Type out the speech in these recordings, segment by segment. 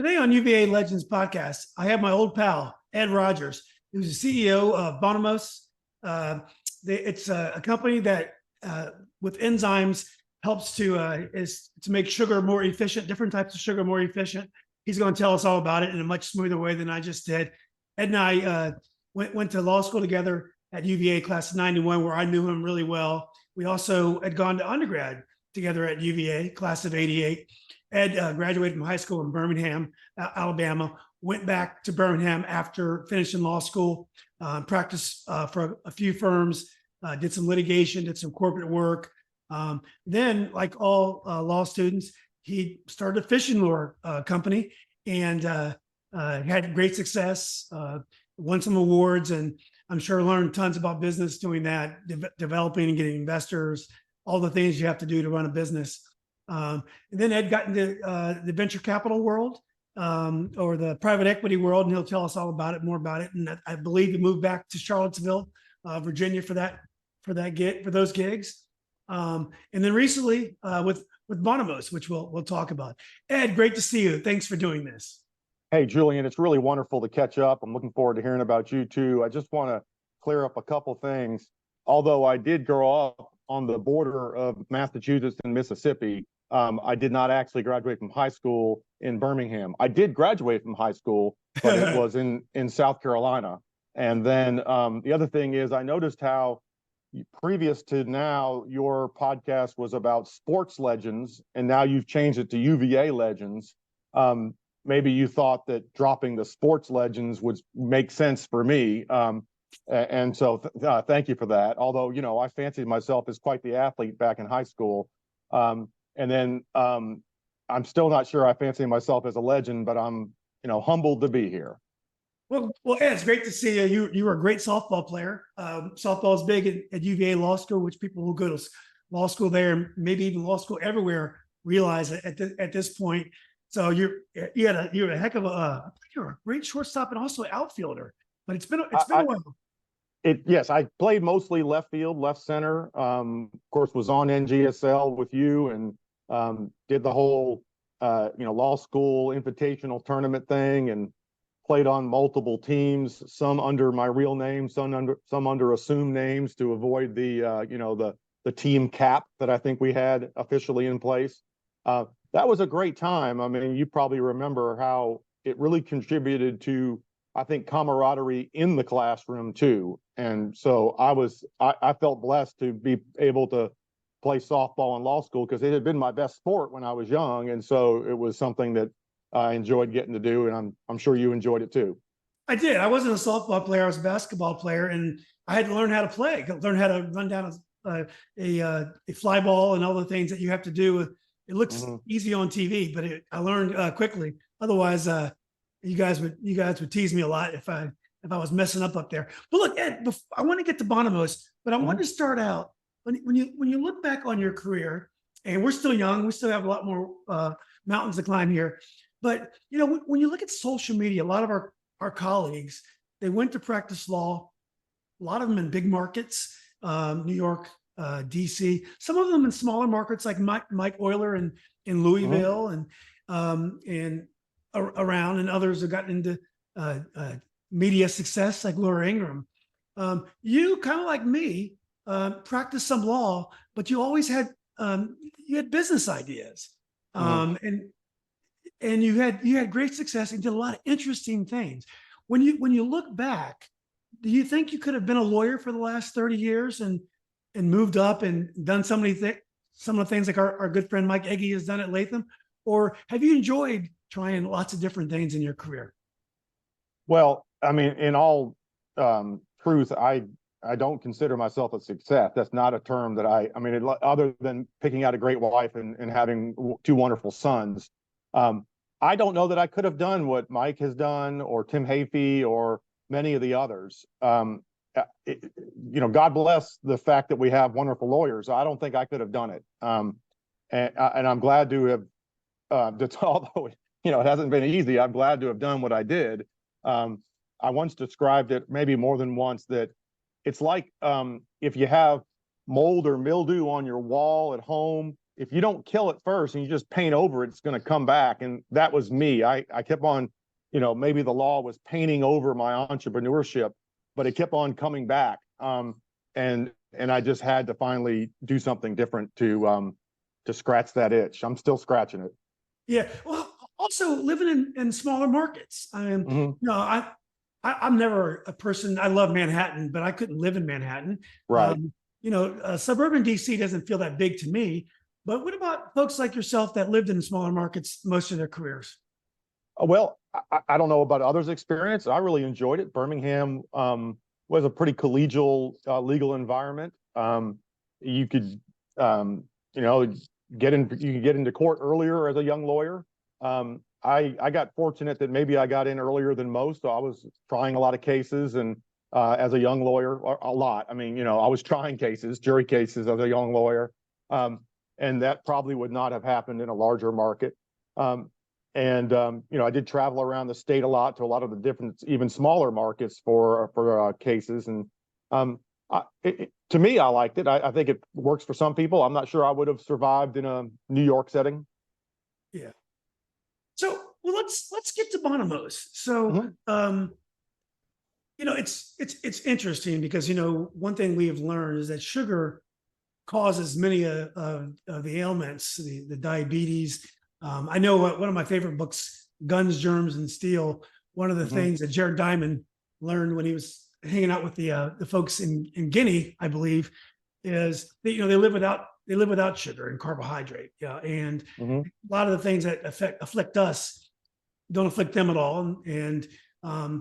Today on UVA Legends podcast, I have my old pal, Ed Rogers, who's the CEO of Bonumose. It's a company that, with enzymes, helps to make sugar more efficient, different types of sugar more efficient. He's going to tell us all about it in a much smoother way than I just did. Ed and I went to law school together at UVA, class of '91, where I knew him really well. We also had gone to undergrad together at UVA, class of '88. Ed graduated from high school in Birmingham, Alabama, went back to Birmingham after finishing law school, practiced for a few firms, did some litigation, did some corporate work. Then, like all law students, he started a fishing lure company and had great success, won some awards, and I'm sure learned tons about business doing that, developing and getting investors, all the things you have to do to run a business. And then Ed got into the venture capital world or the private equity world, and he'll tell us all about it, more about it. And I believe he moved back to Charlottesville, Virginia for those gigs. And then recently with Bonumose, which we'll talk about. Ed, great to see you. Thanks for doing this. Hey, Julian, it's really wonderful to catch up. I'm looking forward to hearing about you too. I just want to clear up a couple things. Although I did grow up on the border of Massachusetts and Mississippi, I did not actually graduate from high school in Birmingham. I did graduate from high school, but it was in South Carolina. And then the other thing is I noticed how previous to now, your podcast was about sports legends, and now you've changed it to UVA legends. Maybe you thought that dropping the sports legends would make sense for me. And so thank you for that. Although, you know, I fancied myself as quite the athlete back in high school. And then I'm still not sure I fancy myself as a legend, but I'm, humbled to be here. Well, Ed, it's great to see you. You were a great softball player. Softball is big at UVA Law School, which people who go to law school there, maybe even law school everywhere, realize at this point. So you're a heck of you're a great shortstop and also outfielder. But it's been a while. Yes, I played mostly left field, left center. Of course, was on NGSL with you and did the whole law school invitational tournament thing and played on multiple teams, some under my real name, some under assumed names to avoid the team cap that I think we had officially in place. That was a great time. I mean, you probably remember how it really contributed to, I think, camaraderie in the classroom too. And so I felt blessed to be able to play softball in law school because it had been my best sport when I was young. And so it was something that I enjoyed getting to do. And I'm sure you enjoyed it too. I did. I wasn't a softball player. I was a basketball player, and I had to learn how to play, learn how to run down a fly ball and all the things that you have to do. It looks easy on TV, but I learned quickly. Otherwise, you guys would tease me a lot if I was messing up there. But look, Ed, I want to get to Bonumose, but I want to start out when you look back on your career, and we're still young, we still have a lot more mountains to climb here. But when you look at social media, a lot of our colleagues, they went to practice law. A lot of them in big markets, New York, DC. Some of them in smaller markets like Mike Euler in Louisville and around, and others have gotten into media success like Laura Ingram. You kind of like me, practiced some law, but you always had business ideas, and you had great success and did a lot of interesting things. When you look back, do you think you could have been a lawyer for the last 30 years and moved up and done some of the things like our good friend Mike Egge has done at Latham, or have you enjoyed trying lots of different things in your career? Well, I mean, in all truth, I don't consider myself a success. That's not a term that I mean, other than picking out a great wife and having two wonderful sons. I don't know that I could have done what Mike has done or Tim Hafey or many of the others. God bless the fact that we have wonderful lawyers. I don't think I could have done it. And I'm glad to have, although it hasn't been easy, I'm glad to have done what I did. I once described it, maybe more than once, that it's like if you have mold or mildew on your wall at home if you don't kill it first and you just paint over it, it's going to come back. And that was me. I kept on, maybe the law was painting over my entrepreneurship, but it kept on coming back. And I just had to finally do something different to scratch that itch. I'm still scratching it. Yeah. Well, also living in smaller markets. I'm never a person. I love Manhattan, but I couldn't live in Manhattan. Right. Suburban DC doesn't feel that big to me. But what about folks like yourself that lived in smaller markets most of their careers? Well, I don't know about others' experience. I really enjoyed it. Birmingham was a pretty collegial legal environment. You could, get into court earlier as a young lawyer. I got fortunate that maybe I got in earlier than most. So I was trying a lot of cases, and as a young lawyer, a lot. I mean, I was trying cases, jury cases as a young lawyer. And that probably would not have happened in a larger market. I did travel around the state a lot to a lot of the different, even smaller markets for cases. And to me, I liked it. I think it works for some people. I'm not sure I would have survived in a New York setting. Yeah. So, well, let's get to Bonumose. So, it's interesting because one thing we have learned is that sugar causes many of the ailments, the diabetes. I know one of my favorite books, Guns, Germs, and Steel. One of the things that Jared Diamond learned when he was hanging out with the folks in Guinea, I believe, is that they live without sugar and carbohydrate. Yeah, and a lot of the things that afflict us don't afflict them at all. And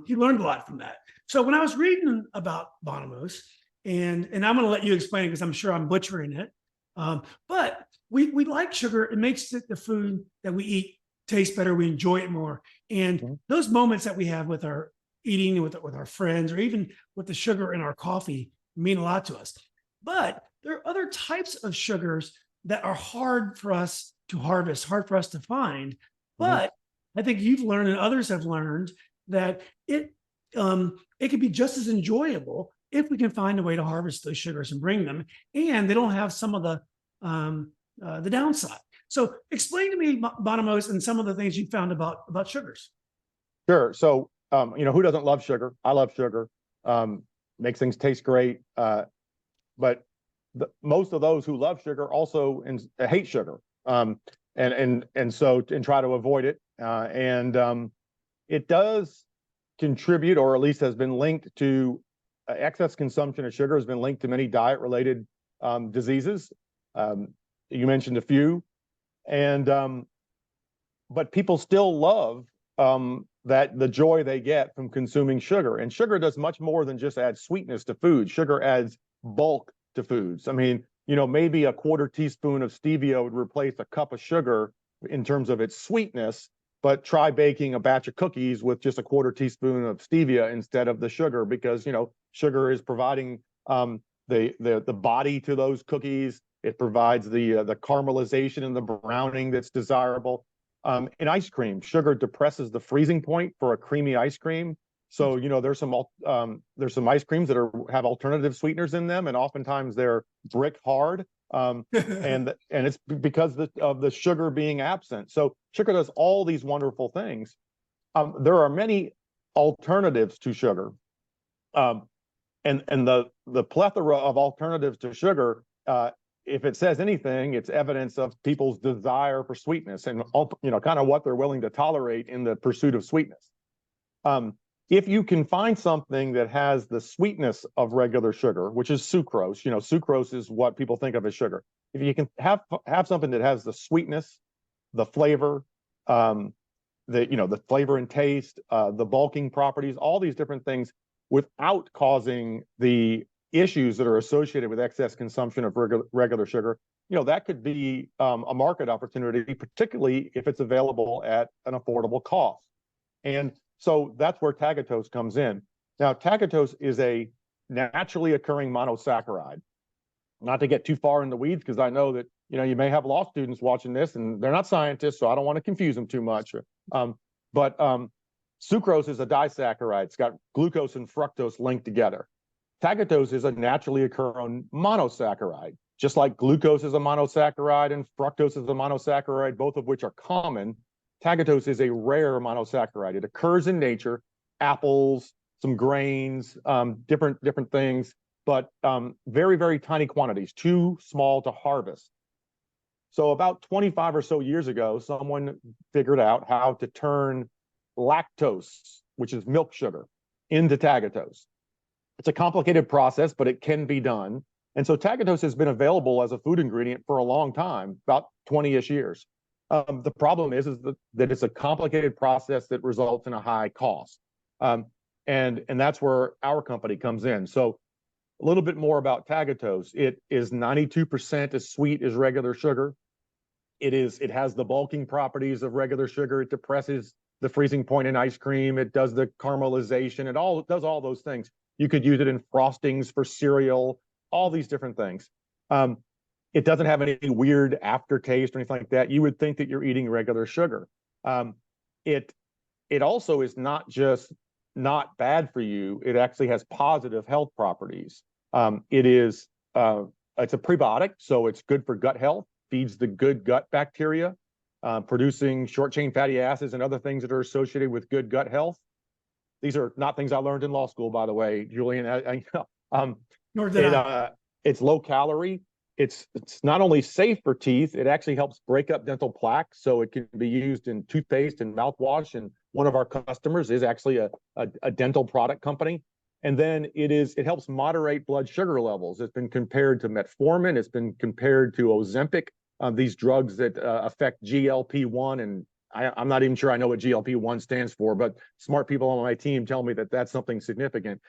he learned a lot from that. So when I was reading about Bonumose, and I'm going to let you explain it because I'm sure I'm butchering it. But we like sugar. It makes the food that we eat taste better. We enjoy it more. And those moments that we have with our eating with our friends, or even with the sugar in our coffee, mean a lot to us. But there are other types of sugars that are hard for us to harvest, hard for us to find. But I think you've learned, and others have learned, that it can be just as enjoyable if we can find a way to harvest those sugars and bring them, and they don't have some of the downside. So explain to me, Bonumose, and some of the things you found about sugars. Sure. So, who doesn't love sugar? I love sugar. Makes things taste great. But most of those who love sugar also hate sugar. And try to avoid it. It does contribute, or at least has been linked to excess consumption of sugar has been linked to many diet-related diseases. You mentioned a few, but people still love that the joy they get from consuming sugar. And sugar does much more than just add sweetness to food. Sugar adds bulk to foods. I mean, maybe a quarter teaspoon of stevia would replace a cup of sugar in terms of its sweetness. But try baking a batch of cookies with just a quarter teaspoon of stevia instead of the sugar, because sugar is providing the body to those cookies. It provides the caramelization and the browning that's desirable. In ice cream, sugar depresses the freezing point for a creamy ice cream. So there's some ice creams that have alternative sweeteners in them, and oftentimes they're brick hard. And it's because of the sugar being absent. So sugar does all these wonderful things. There are many alternatives to sugar, and the plethora of alternatives to sugar. If it says anything, it's evidence of people's desire for sweetness and kind of what they're willing to tolerate in the pursuit of sweetness. If you can find something that has the sweetness of regular sugar, which is sucrose, sucrose is what people think of as sugar. If you can have something that has the sweetness, the flavor, the flavor and taste, the bulking properties, all these different things, without causing the issues that are associated with excess consumption of regular sugar, that could be a market opportunity, particularly if it's available at an affordable cost. And so that's where tagatose comes in. Now, tagatose is a naturally occurring monosaccharide. Not to get too far in the weeds, because I know that you may have law students watching this, and they're not scientists, so I don't want to confuse them too much. But sucrose is a disaccharide. It's got glucose and fructose linked together. Tagatose is a naturally occurring monosaccharide, Just like glucose is a monosaccharide and fructose is a monosaccharide, both of which are common, tagatose is a rare monosaccharide. It occurs in nature, apples, some grains, different things, but very, very tiny quantities, too small to harvest. So about 25 or so years ago, someone figured out how to turn lactose, which is milk sugar, into tagatose. It's a complicated process, but it can be done. And so tagatose has been available as a food ingredient for a long time, about 20-ish years. The problem is that it's a complicated process that results in a high cost. And that's where our company comes in. So a little bit more about tagatose. It is 92% as sweet as regular sugar. It has the bulking properties of regular sugar. It depresses the freezing point in ice cream. It does the caramelization. It does all those things. You could use it in frostings for cereal, all these different things. It doesn't have any weird aftertaste or anything like that. You would think that you're eating regular sugar. It also is not just not bad for you. It actually has positive health properties. It's a prebiotic, so it's good for gut health, feeds the good gut bacteria, producing short chain fatty acids and other things that are associated with good gut health. These are not things I learned in law school, by the way, Julian. Nor did I. It's low calorie. It's not only safe for teeth, it actually helps break up dental plaque, so it can be used in toothpaste and mouthwash. And one of our customers is actually a dental product company. And then it helps moderate blood sugar levels. It's been compared to metformin. It's been compared to Ozempic, these drugs that affect GLP-1. And I'm not even sure I know what GLP-1 stands for, but smart people on my team tell me that that's something significant.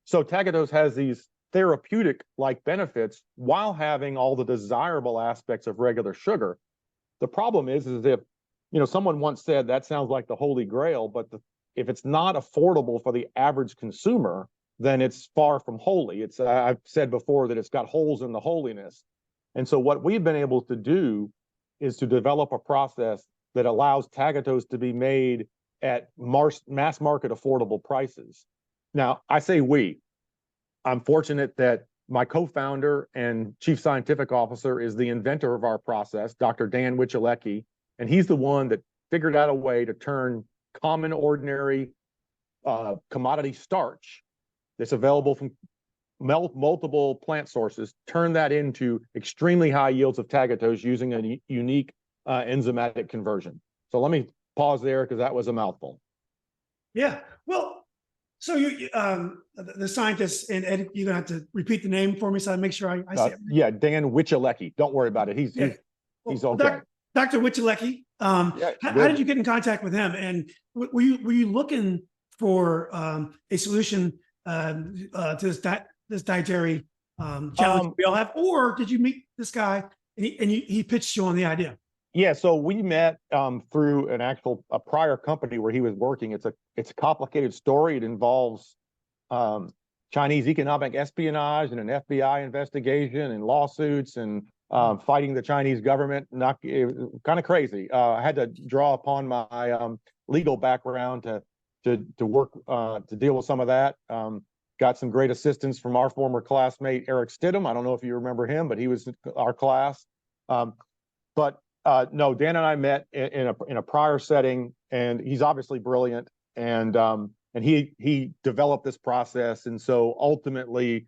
So tagatose has these therapeutic-like benefits while having all the desirable aspects of regular sugar. The problem is if, someone once said that sounds like the holy grail, but if it's not affordable for the average consumer, then it's far from holy. I've said before that it's got holes in the holiness. And so what we've been able to do is to develop a process that allows tagatose to be made at mass market affordable prices. Now, I say we. I'm fortunate that my co-founder and chief scientific officer is the inventor of our process, Dr. Dan Wichelecki, and he's the one that figured out a way to turn common, ordinary commodity starch that's available from multiple plant sources, turn that into extremely high yields of tagatose using a unique enzymatic conversion. So let me pause there because that was a mouthful. Yeah. Well, so the scientist, and Ed, you're gonna have to repeat the name for me so I make sure I say it. Yeah, Dan Wichelecki. Don't worry about it. He's okay. Dr. Wichelecki, how did you get in contact with him? And were you looking for a solution to this dietary challenge we all have, or did you meet this guy and he pitched you on the idea? Yeah, so we met through a prior company where he was working. It's a complicated story. It involves Chinese economic espionage and an FBI investigation and lawsuits and fighting the Chinese government. Kind of crazy. I had to draw upon my legal background to work to deal with some of that. Got some great assistance from our former classmate Eric Stidham. I don't know if you remember him, but he was our class. No, Dan and I met in a prior setting, and he's obviously brilliant, and he developed this process, and so ultimately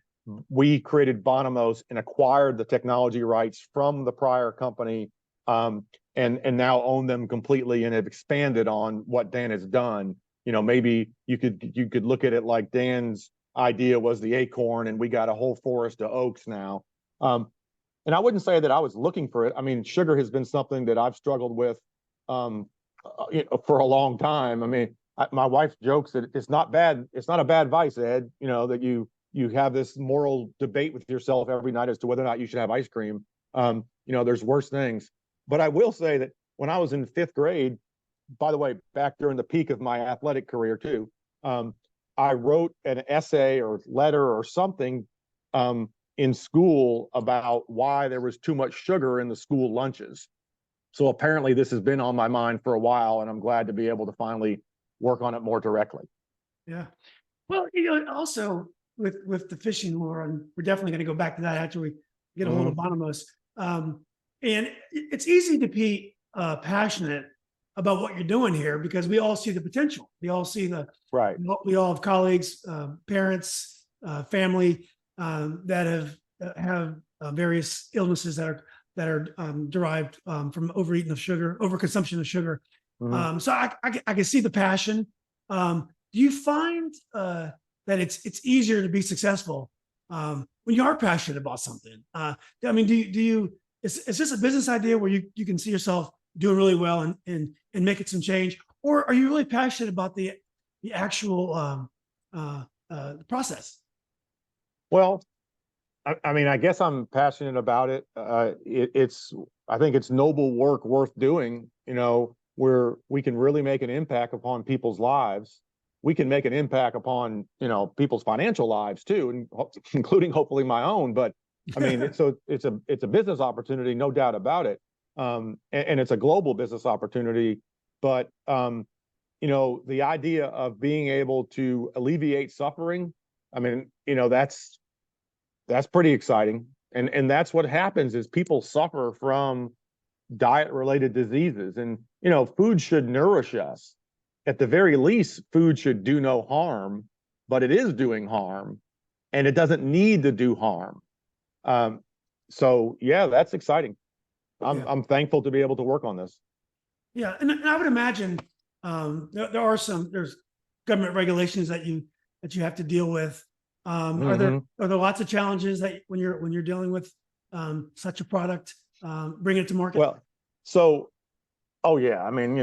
we created Bonumose and acquired the technology rights from the prior company, and now own them completely and have expanded on what Dan has done. Maybe you could look at it like Dan's idea was the acorn, and we got a whole forest of oaks now. And I wouldn't say that I was looking for it. I mean, sugar has been something that I've struggled with for a long time. I mean, my wife jokes that it's not bad. It's not a bad vice, Ed, that you have this moral debate with yourself every night as to whether or not you should have ice cream. There's worse things. But I will say that when I was in 5th grade, by the way, back during the peak of my athletic career too, I wrote an essay or letter or something in school about why there was too much sugar in the school lunches. So apparently this has been on my mind for a while, and I'm glad to be able to finally work on it more directly. Yeah. Well, also with the fishing lure, and we're definitely going to go back to that after we get a hold of Bonumose. And it's easy to be passionate about what you're doing here because we all see the potential. We all see Right. we all have colleagues, parents, family that have various illnesses that are derived from overeating of sugar, overconsumption of sugar. So I can see the passion. Do you find that it's easier to be successful when you are passionate about something? I mean, do you is this a business idea where you can see yourself doing really well and making some change, or are you really passionate about the actual process? Well, I mean, I guess I'm passionate about it. I think it's noble work worth doing, where we can really make an impact upon people's lives. We can make an impact upon, people's financial lives too, and including hopefully my own. But I mean, it's a business opportunity, no doubt about it. And it's a global business opportunity. But, the idea of being able to alleviate suffering, I mean, that's pretty exciting. And that's what happens is people suffer from diet related diseases. And, food should nourish us. At the very least, food should do no harm, but it is doing harm and it doesn't need to do harm. So yeah, that's exciting. I'm thankful to be able to work on this. Yeah. And I would imagine there's government regulations that you have to deal with. Are there lots of challenges that when you're dealing with such a product, bringing it to market? Well, oh yeah, I mean,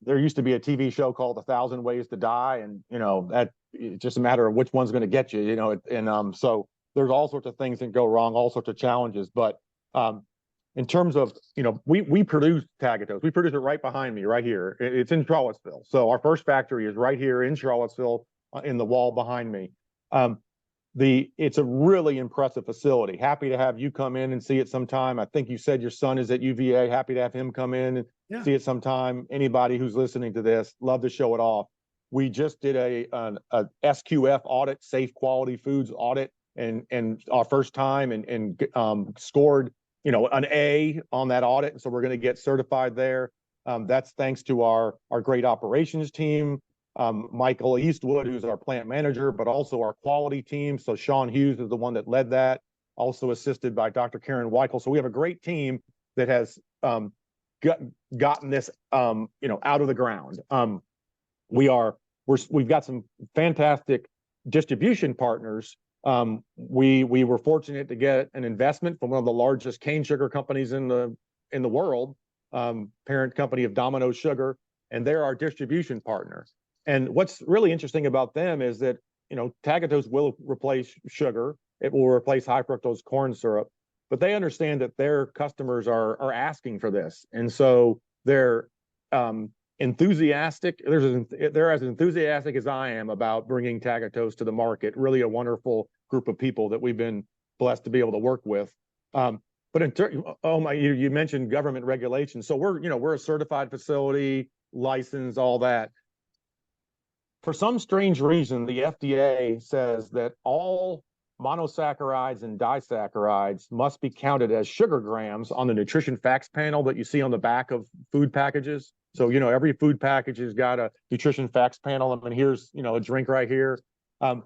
there used to be a TV show called 1,000 Ways to Die, and that it's just a matter of which one's going to get you, and so there's all sorts of things that go wrong, all sorts of challenges. But in terms of, we produce tagatose. We produce it right behind me, right here. It's in Charlottesville. So our first factory is right here in Charlottesville, in the wall behind me. It's a really impressive facility. Happy to have you come in and see it sometime. I think you said your son is at UVA. Happy to have him come in and see it sometime. Anybody who's listening to this, love to show it off. We just did a SQF audit, Safe Quality Foods audit, and our first time and scored an A on that audit. So we're going to get certified there. That's thanks to our great operations team. Michael Eastwood, who's our plant manager, but also our quality team. So Sean Hughes is the one that led that, also assisted by Dr. Karen Weichel. So we have a great team that has gotten this, out of the ground. We've got some fantastic distribution partners. We were fortunate to get an investment from one of the largest cane sugar companies in the world, parent company of Domino's Sugar, and they're our distribution partner. And what's really interesting about them is that, tagatose will replace sugar. It will replace high fructose corn syrup, but they understand that their customers are asking for this. And so they're enthusiastic. They're as enthusiastic as I am about bringing tagatose to the market. Really a wonderful group of people that we've been blessed to be able to work with. But you mentioned government regulations. So we're a certified facility, licensed, all that. For some strange reason, the FDA says that all monosaccharides and disaccharides must be counted as sugar grams on the nutrition facts panel that you see on the back of food packages. So, every food package has got a nutrition facts panel. I mean, here's, a drink right here. The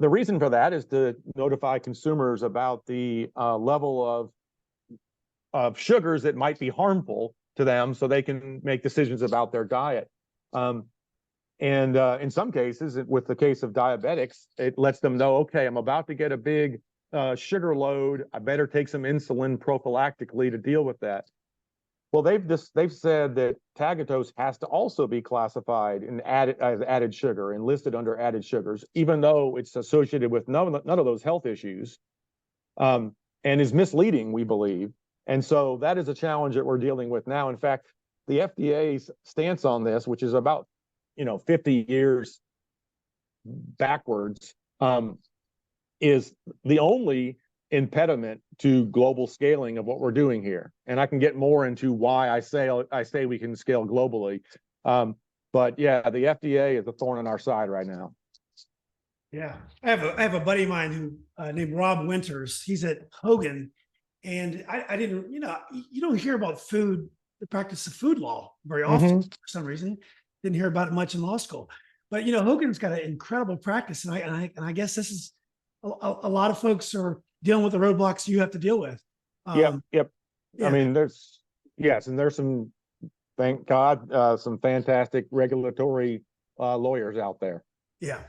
reason for that is to notify consumers about the level of sugars that might be harmful to them so they can make decisions about their diet. And in some cases, with the case of diabetics, it lets them know, okay, I'm about to get a big sugar load. I better take some insulin prophylactically to deal with that. Well, they've said that tagatose has to also be classified as added sugar and listed under added sugars, even though it's associated with none of those health issues, and is misleading, we believe. And so that is a challenge that we're dealing with now. In fact, the FDA's stance on this, which is about 50 years backwards, is the only impediment to global scaling of what we're doing here. And I can get more into why I say we can scale globally. But yeah, the FDA is a thorn in our side right now. Yeah, I have a buddy of mine who named Rob Winters. He's at Hogan, and I didn't, you don't hear about food, the practice of food law very often Hmm. for some reason. Didn't hear about it much in law school, but Hogan's got an incredible practice, and I guess this is a lot of folks are dealing with the roadblocks you have to deal with. Yep, Um, yep. I yeah, mean, yes, and there's some, thank God, some fantastic regulatory lawyers out there. yeah.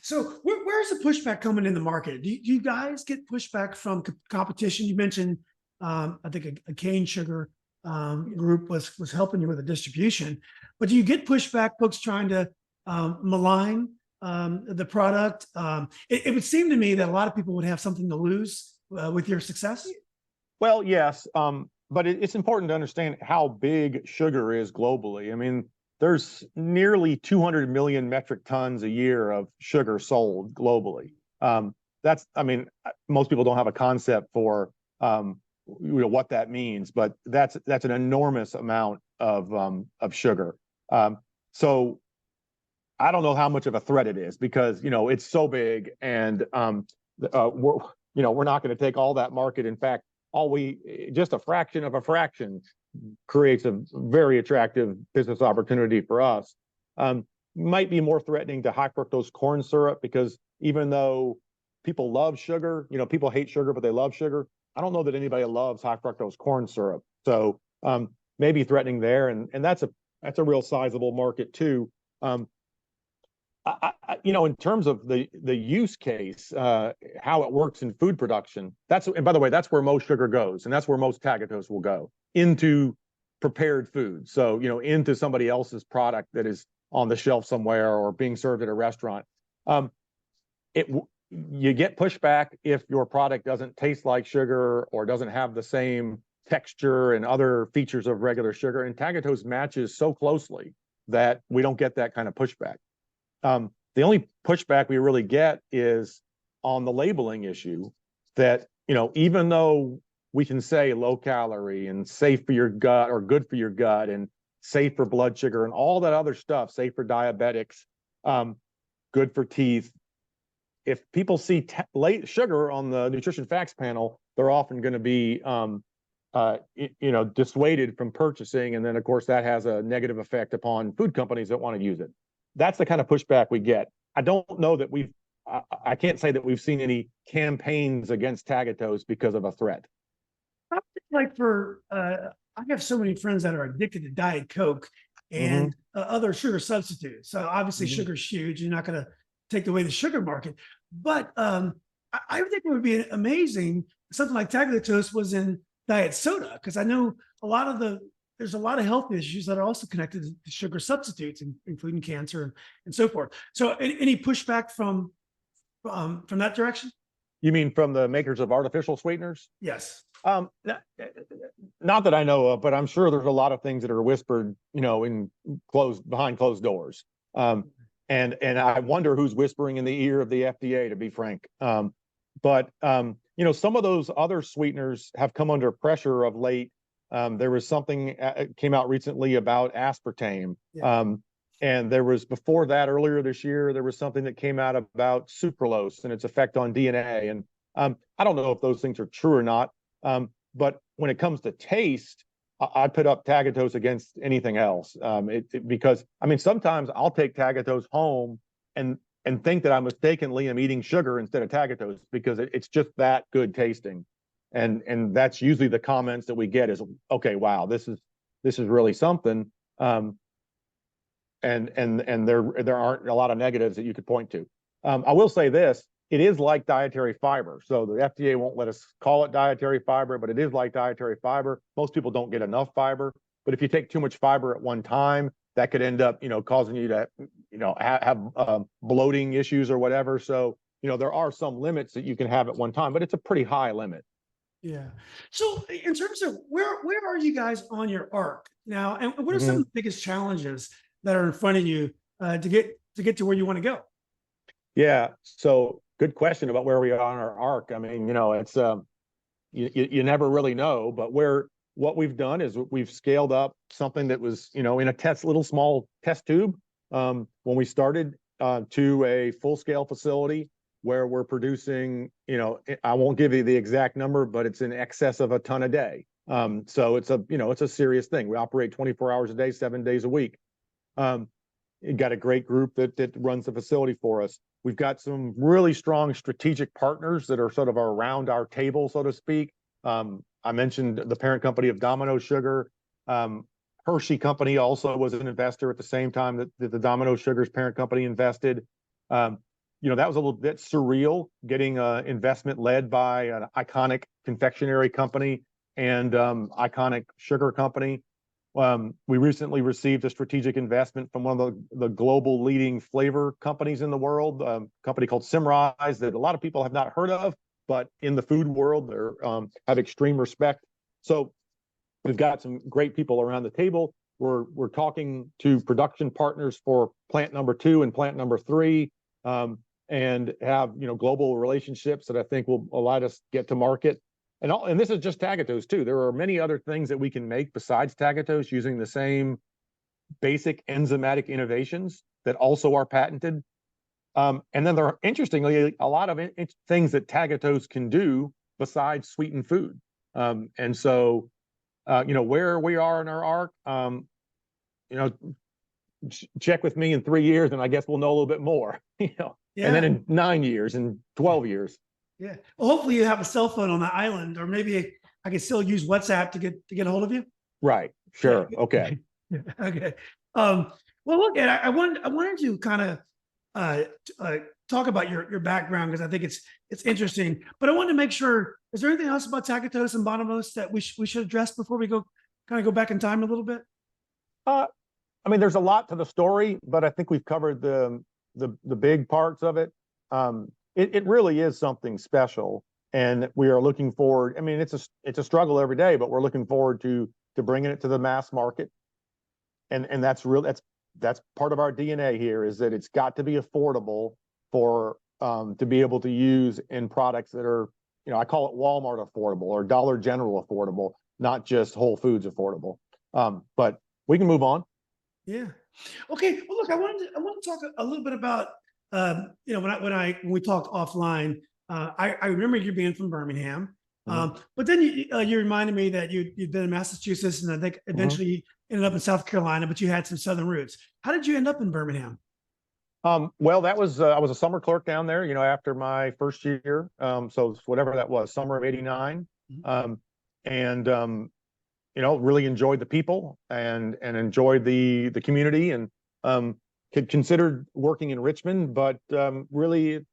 So where's the pushback coming in the market? Do you guys get pushback from competition? You mentioned, I think a cane sugar group was helping you with the distribution, but do you get pushback? Folks trying to malign the product. It would seem to me that a lot of people would have something to lose with your success. Well, yes, but it's important to understand how big sugar is globally. I mean, there's nearly 200 million metric tons a year of sugar sold globally. I mean, most people don't have a concept for what that means, but that's an enormous amount of sugar. So I don't know how much of a threat it is because it's so big, and we're not going to take all that market. In fact, just a fraction of a fraction creates a very attractive business opportunity for us. Might be more threatening to high fructose corn syrup because even though people love sugar, people hate sugar, but they love sugar. I don't know that anybody loves high fructose corn syrup. So maybe threatening there, and that's a real sizable market too. In terms of the use case, how it works in food production, and by the way, that's where most sugar goes, and that's where most tagatose will go, into prepared food. So, into somebody else's product that is on the shelf somewhere or being served at a restaurant. You get pushback if your product doesn't taste like sugar or doesn't have the same texture and other features of regular sugar. And tagatose matches so closely that we don't get that kind of pushback. The only pushback we really get is on the labeling issue that, even though we can say low calorie and safe for your gut or good for your gut and safe for blood sugar and all that other stuff, safe for diabetics, good for teeth. If people see sugar on the nutrition facts panel, they're often going to be, dissuaded from purchasing. And then, of course, that has a negative effect upon food companies that want to use it. That's the kind of pushback we get. I don't know that I can't say that we've seen any campaigns against tagatose because of a threat. Like I have so many friends that are addicted to Diet Coke Mm-hmm. and other sugar substitutes. So obviously, Mm-hmm. sugar's huge. You're not going to take away the sugar market, but I think it would be amazing if something like tagatose was in diet soda, because I know there's a lot of health issues that are also connected to sugar substitutes, including cancer and so forth. So, any pushback from that direction? You mean from the makers of artificial sweeteners? Yes. Not that I know of, but I'm sure there's a lot of things that are whispered, behind closed doors. And I wonder who's whispering in the ear of the FDA, to be frank. But some of those other sweeteners have come under pressure of late. There was something came out recently about aspartame. Yeah. And there was before that, earlier this year, there was something that came out about sucralose and its effect on DNA. And I don't know if those things are true or not. But when it comes to taste, I put up tagatose against anything else. Because I mean, sometimes I'll take tagatose home and think that I mistakenly am eating sugar instead of tagatose because it's just that good tasting. And that's usually the comments that we get is, okay, wow, this is really something. And there aren't a lot of negatives that you could point to. I will say this: it is like dietary fiber. So the FDA won't let us call it dietary fiber, but it is like dietary fiber. Most people don't get enough fiber, but if you take too much fiber at one time, that could end up, causing you to, have bloating issues or whatever. So, there are some limits that you can have at one time, but it's a pretty high limit. Yeah. So in terms of where are you guys on your arc now, and what are some Mm-hmm. of the biggest challenges that are in front of you to get to where you want to go? Yeah. So good question about where we are on our arc. I mean, it's you never really know, but what we've done is we've scaled up something that was, in a little small test tube when we started. to a full-scale facility where we're producing, I won't give you the exact number, but it's in excess of a ton a day. So it's a serious thing. We operate 24 hours a day, 7 days a week. You got a great group that runs the facility for us. We've got some really strong strategic partners that are sort of around our table, so to speak. I mentioned the parent company of Domino Sugar. Hershey Company also was an investor at the same time that the Domino Sugar's parent company invested. That was a little bit surreal, getting investment led by an iconic confectionery company and iconic sugar company. We recently received a strategic investment from one of the global leading flavor companies in the world, a company called Simrise that a lot of people have not heard of, but in the food world, they have extreme respect. So we've got some great people around the table. We're talking to production partners for plant number 2 and plant number 3, and have global relationships that I think will allow us get to market. And this is just tagatose too. There are many other things that we can make besides tagatose using the same basic enzymatic innovations that also are patented. And then there are, interestingly, a lot of things that tagatose can do besides sweeten food. And so, where we are in our arc, check with me in 3 years, and I guess we'll know a little bit more. Yeah. And then in 9 years and 12 years. Yeah. Well, hopefully you have a cell phone on the island, or maybe I can still use WhatsApp to get a hold of you. Right. Sure. Yeah. Okay. Okay. Well, look, Ed, I wanted to kind of talk about your background, because I think it's interesting. But I wanted to make sure, is there anything else about tagatose and Bonumose that we should address before we go back in time a little bit? There's a lot to the story, but I think we've covered the big parts of it. It really is something special, and we are looking forward. It's a struggle every day, but we're looking forward to bringing it to the mass market. And that's part of our DNA here, is that it's got to be affordable for to be able to use in products that are, I call it Walmart affordable or Dollar General affordable, not just Whole Foods affordable. But we can move on. Yeah. Okay. Well, look, I want to talk a little bit about when we talked offline. I remember you being from Birmingham, but then you reminded me that you'd been in Massachusetts, and I think eventually ended up in South Carolina, but you had some Southern roots. How did you end up in Birmingham? Well, that was I was a summer clerk down there, after my first year. So whatever that was, summer of '89, and really enjoyed the people and enjoyed the community, and had considered working in Richmond, but really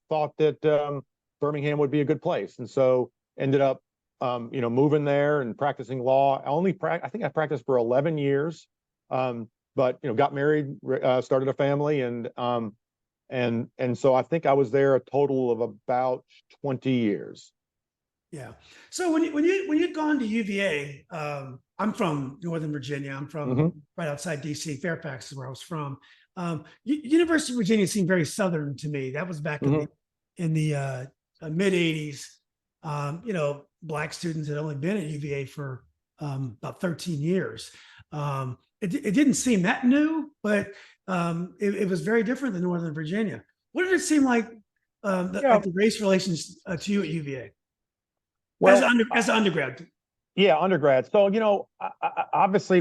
thought that Birmingham would be a good place, and so ended up moving there and practicing law. I think I practiced for 11 years. But got married, started a family, and so I think I was there a total of about 20 years. Yeah. So when you'd gone to UVA, I'm from Northern Virginia. I'm from right outside DC. Fairfax is where I was from. University of Virginia seemed very Southern to me. That was back in the mid '80s. Black students had only been at UVA for about 13 years. It didn't seem that new, but it was very different than Northern Virginia. What did it seem like, like the race relations to you at UVA? Well, as an undergrad. Yeah, undergrad. So, obviously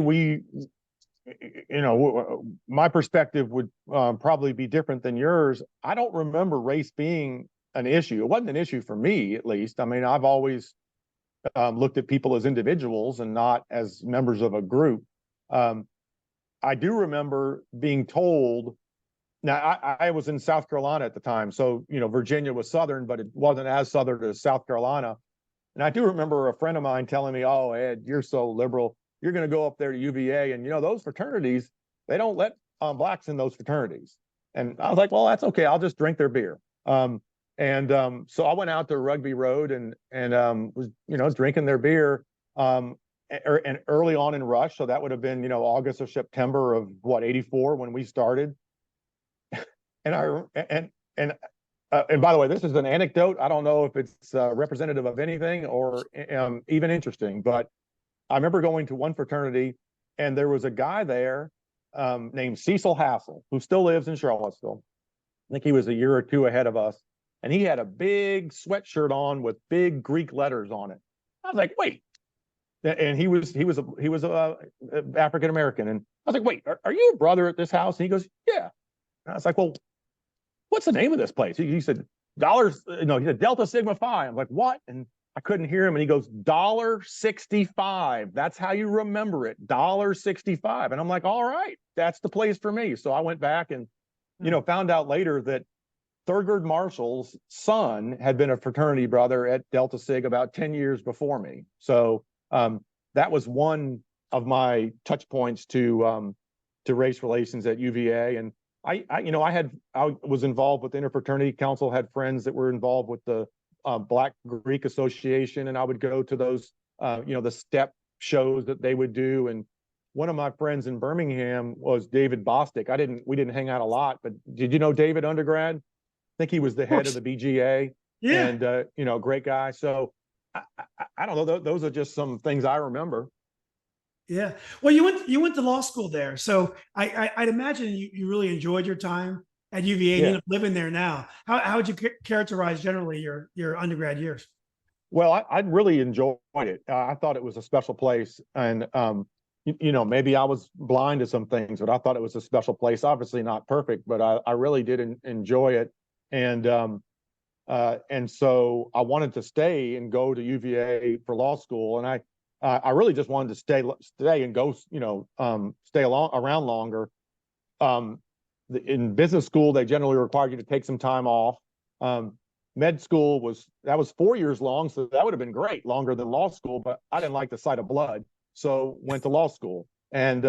my perspective would probably be different than yours. I don't remember race being an issue. It wasn't an issue for me, at least. I've always looked at people as individuals and not as members of a group. I do remember being told. Now, I was in South Carolina at the time, so Virginia was Southern, but it wasn't as Southern as South Carolina. And I do remember a friend of mine telling me, "Oh, Ed, you're so liberal. You're going to go up there to UVA, and those fraternities, they don't let blacks in those fraternities." And I was like, "Well, that's okay. I'll just drink their beer." So I went out to Rugby Road and was drinking their beer. And early on in Rush, so that would have been August or September of '84 when we started. And by the way, this is an anecdote. I don't know if it's representative of anything or even interesting, but I remember going to one fraternity, and there was a guy there named Cecil Hassel, who still lives in Charlottesville. I think he was a year or two ahead of us, and he had a big sweatshirt on with big Greek letters on it. I was like, wait. And he was African American, and I was like, wait, are you a brother at this house? And he goes, yeah. And I was like, well, what's the name of this place? He said dollars. No, he said Delta Sigma Phi. I'm like, what? And I couldn't hear him, and he goes, $1.65. That's how you remember it, $1.65. And I'm like, all right, that's the place for me. So I went back and, found out later that Thurgood Marshall's son had been a fraternity brother at Delta Sig about 10 years before me. So that was one of my touch points to race relations at UVA. And I was involved with the Interfraternity Council, had friends that were involved with the Black Greek Association, and I would go to those, the step shows that they would do. And one of my friends in Birmingham was David Bostic. We didn't hang out a lot, but did you know David undergrad? I think he was the head of the BGA. Yeah. And great guy. So I don't know. Those are just some things I remember. Yeah. Well, you went to law school there, so I'd imagine you really enjoyed your time at UVA. And you end up living there now. How would you characterize generally your undergrad years? Well, I really enjoyed it. I thought it was a special place, and maybe I was blind to some things, but I thought it was a special place. Obviously not perfect, but I really did enjoy it. And so I wanted to stay and go to UVA for law school. And I really just wanted to stay and go, stay around longer. In business school, they generally required you to take some time off. Med school was 4 years long, so that would have been great, longer than law school, but I didn't like the sight of blood. So went to law school. And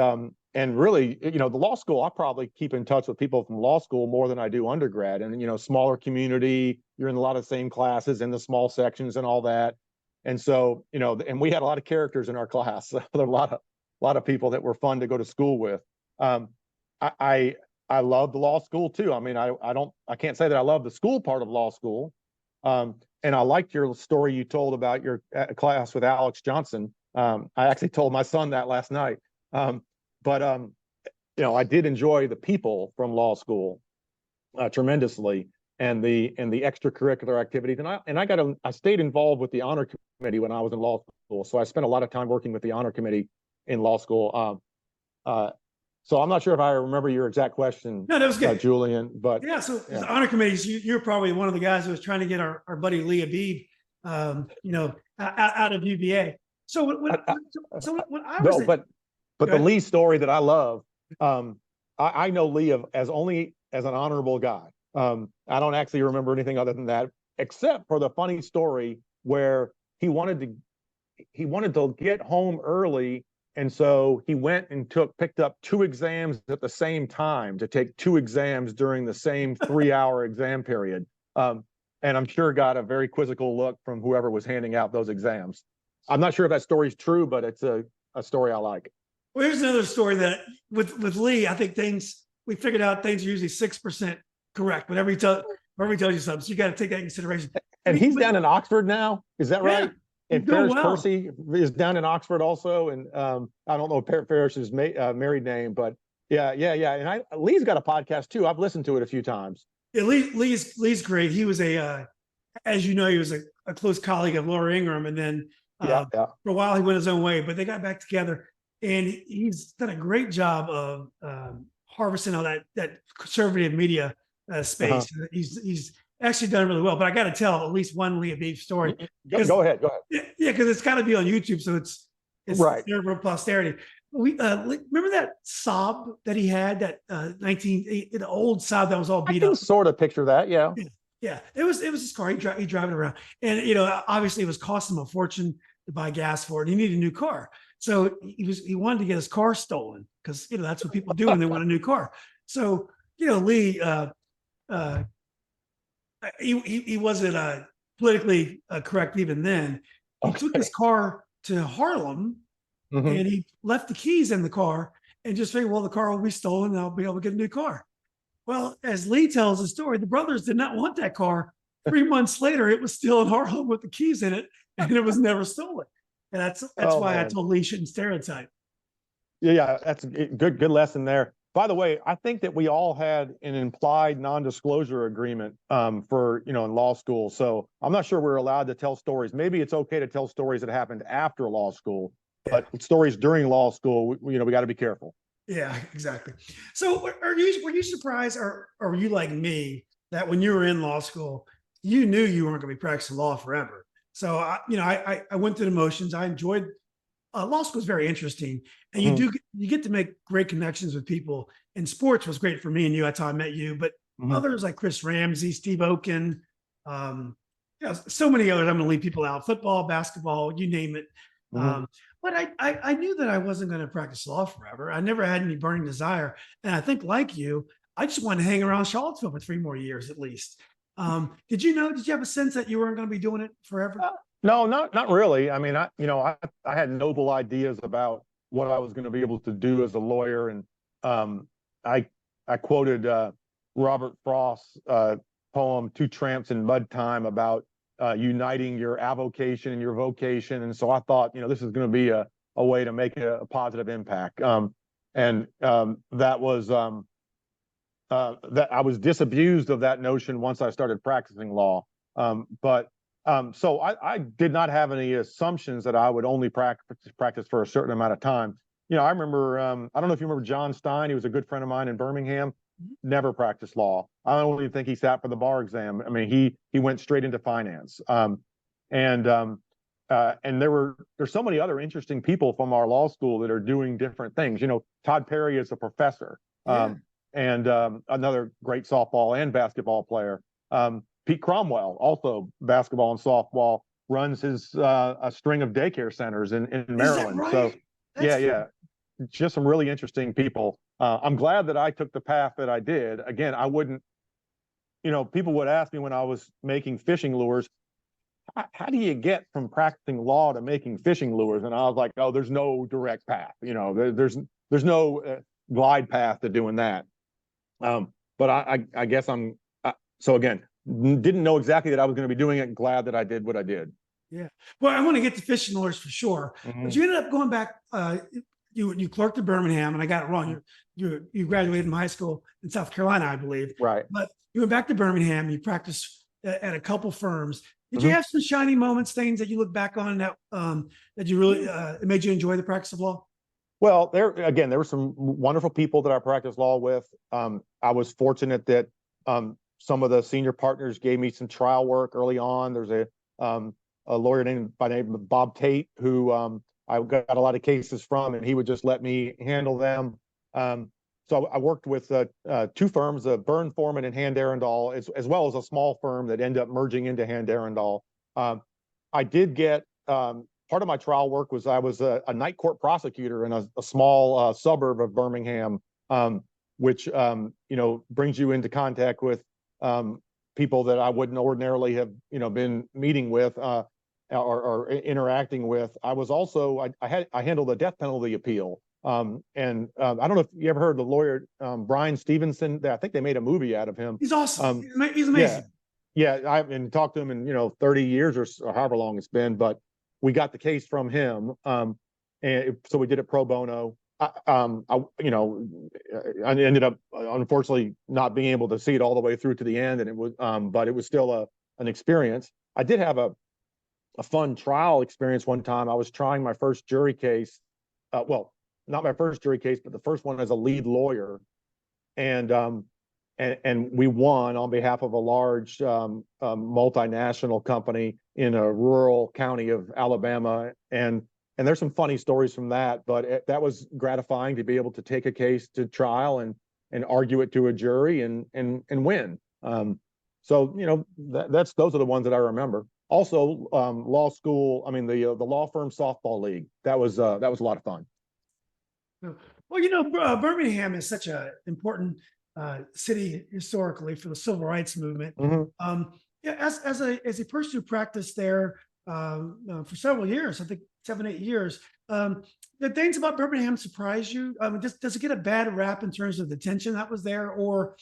really, the law school, I probably keep in touch with people from law school more than I do undergrad. And, smaller community, you're in a lot of the same classes in the small sections and all that. And so, and we had a lot of characters in our class. There were a lot of people that were fun to go to school with. I loved law school too. I mean, I can't say that I love the school part of law school. And I liked your story you told about your class with Alex Johnson. I actually told my son that last night. But I did enjoy the people from law school tremendously, and the extracurricular activities. And I stayed involved with the honor committee when I was in law school. So I spent a lot of time working with the honor committee in law school. So I'm not sure if I remember your exact question. No, that was good, Julian. But yeah. So the honor committees, you're probably one of the guys who was trying to get our buddy Lee Abib, out of UVA. So when I was but the Lee story that I love, I know Lee as only as an honorable guy. I don't actually remember anything other than that, except for the funny story where he wanted to get home early, and so he went and picked up 2 exams at the same time to take 2 exams during the same 3-hour exam period. And I'm sure got a very quizzical look from whoever was handing out those exams. I'm not sure if that story's true, but it's a story I like. Well, here's another story that with Lee, I think we figured out things are usually 6% correct. Whenever he tells you something, so you got to take that in consideration. And he's down in Oxford now, is that right? And Ferris Percy is down in Oxford also. And I don't know Ferris's married name, but yeah. And Lee's got a podcast too. I've listened to it a few times. Yeah, Lee's great. He was as you know, he was a close colleague of Laura Ingraham, and then for a while he went his own way, but they got back together, and he's done a great job of harvesting all that conservative media space. He's actually done really well. But I got to tell at least one Lee Abib story. Go ahead. Yeah, because it's got to be on YouTube, so it's right there for posterity. We remember that Saab that he had, that the old Saab that was all beat up. Sort of picture that, yeah. Yeah, it was his car. He driving around, and obviously it was costing him a fortune to buy gas for it. He needed a new car, so he wanted to get his car stolen, because that's what people do when they want a new car. So Lee, he wasn't politically correct even then. He took his car to Harlem, and he left the keys in the car, and just figured, well, the car will be stolen, and I'll be able to get a new car. Well, as Lee tells the story, the brothers did not want that car. 3 months later, it was still in Harlem with the keys in it, and it was never stolen. And that's why I told Lee shouldn't stereotype. Yeah, that's a good lesson there. by the way, I think that we all had an implied non-disclosure agreement for, in law school. So I'm not sure we're allowed to tell stories. Maybe it's okay to tell stories that happened after law school, Yeah. but stories during law school, we got to be careful. Yeah, exactly. So were you surprised, or were you like me, that when you were in law school, you knew you weren't going to be practicing law forever? So I went through the motions. I enjoyed law school is very interesting, and Mhm. you get to make great connections with people. And sports was great for me and you. That's how I met you. But Mhm. others like Chris Ramsey, Steve Oken, so many others. I'm going to leave people out: football, basketball, you name it. Mhm. But I knew that I wasn't going to practice law forever. I never had any burning desire, and I think like you, I just wanted to hang around Charlottesville for 3 more years at least. Did you know? Did you have a sense that you weren't going to be doing it forever? No, not really. I mean, I had noble ideas about what I was going to be able to do as a lawyer, and um, I I quoted Robert Frost's poem "Two Tramps in Mud Time" about uniting your avocation and your vocation, and so I thought, this is going to be a way to make a positive impact. That was that I was disabused of that notion once I started practicing law. But so I did not have any assumptions that I would only practice for a certain amount of time. I remember, I don't know if you remember John Stein. He was a good friend of mine in Birmingham. Never practiced law. I don't even think he sat for the bar exam. I mean, he went straight into finance. And there's so many other interesting people from our law school that are doing different things. Todd Perry is a professor. Yeah. And another great softball and basketball player. Pete Cromwell, also basketball and softball, runs his a string of daycare centers in Is that Maryland. So right? That's yeah, just some really interesting people. I'm glad that I took the path that I did. Again, I wouldn't, people would ask me when I was making fishing lures, how do you get from practicing law to making fishing lures? And I was like, oh, there's no direct path. There's no glide path to doing that. But I guess so again, didn't know exactly that I was going to be doing it. Glad that I did what I did. Yeah. Well, I want to get to fishing lures for sure. But you ended up going back. You clerked at Birmingham, and I got it wrong. You graduated from high school in South Carolina, I believe. Right. But you went back to Birmingham. You practiced at a couple firms. Did you Mhm. have some shining moments, things that you look back on that you really it made you enjoy the practice of law? Well, there were some wonderful people that I practiced law with. I was fortunate that some of the senior partners gave me some trial work early on. There's a lawyer by the name of Bob Tate who I got a lot of cases from, and he would just let me handle them. So I worked with 2 firms, Byrne Foreman and Hand Arundel, as well as a small firm that ended up merging into Hand Arundel. I did get part of my trial work was I was a night court prosecutor in a small suburb of Birmingham, which brings you into contact with people that I wouldn't ordinarily have been meeting with or interacting with. I was also I handled a death penalty appeal. And I don't know if you ever heard of the lawyer Brian Stevenson. I think they made a movie out of him. He's awesome. He's Yeah, amazing. yeah, I haven't talked to him in 30 years or however long it's been, but we got the case from him, and so we did it pro bono. I ended up unfortunately not being able to see it all the way through to the end, and but it was still an experience. I did have a fun trial experience one time. I was trying my first jury case, well, not my first jury case, but the first one as a lead lawyer, and and we won on behalf of a large multinational company in a rural county of Alabama. And there's some funny stories from that, but that was gratifying to be able to take a case to trial and argue it to a jury and win. So those are the ones that I remember. Also, law school. I mean, the law firm softball league. That was a lot of fun. Well, Birmingham is such an important city historically for the civil rights movement. Mhm. Yeah, as a person who practiced there for several years, I think 7, 8 years, the things about Birmingham surprise you? Does it get a bad rap in terms of the tension that was there, or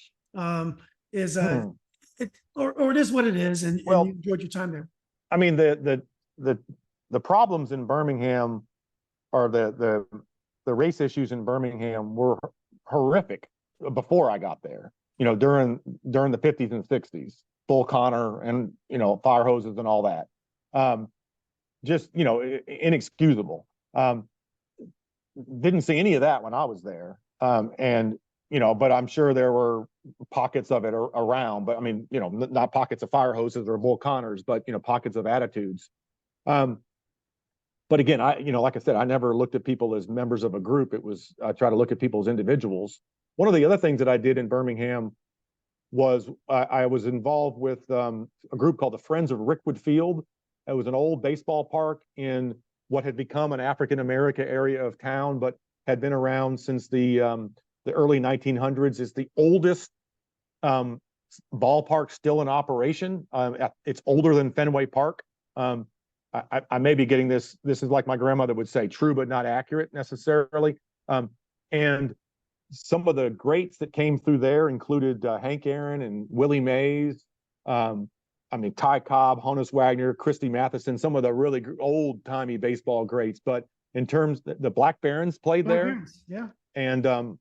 is it or it is what it is, and you Well, enjoyed your time there? I mean, the problems in Birmingham, or the race issues in Birmingham, were horrific before I got there. During the 50s and 60s, Bull Connor and fire hoses and all that. Just inexcusable. Didn't see any of that when I was there. And but I'm sure there were pockets of it around. But I mean, not pockets of fire hoses or Bull Connors, but pockets of attitudes. But again, like I said, I never looked at people as members of a group. I try to look at people as individuals. One of the other things that I did in Birmingham was I was involved with a group called the Friends of Rickwood Field. It was an old baseball park in what had become an African American area of town, but had been around since the early 1900s. It's the oldest ballpark still in operation. It's older than Fenway Park. I may be getting this. This is like my grandmother would say, true but not accurate necessarily. And some of the greats that came through there included Hank Aaron and Willie Mays. Ty Cobb, Honus Wagner, Christy Matheson, some of the really old timey baseball greats. But in terms, the Black Barons played there. Yeah. And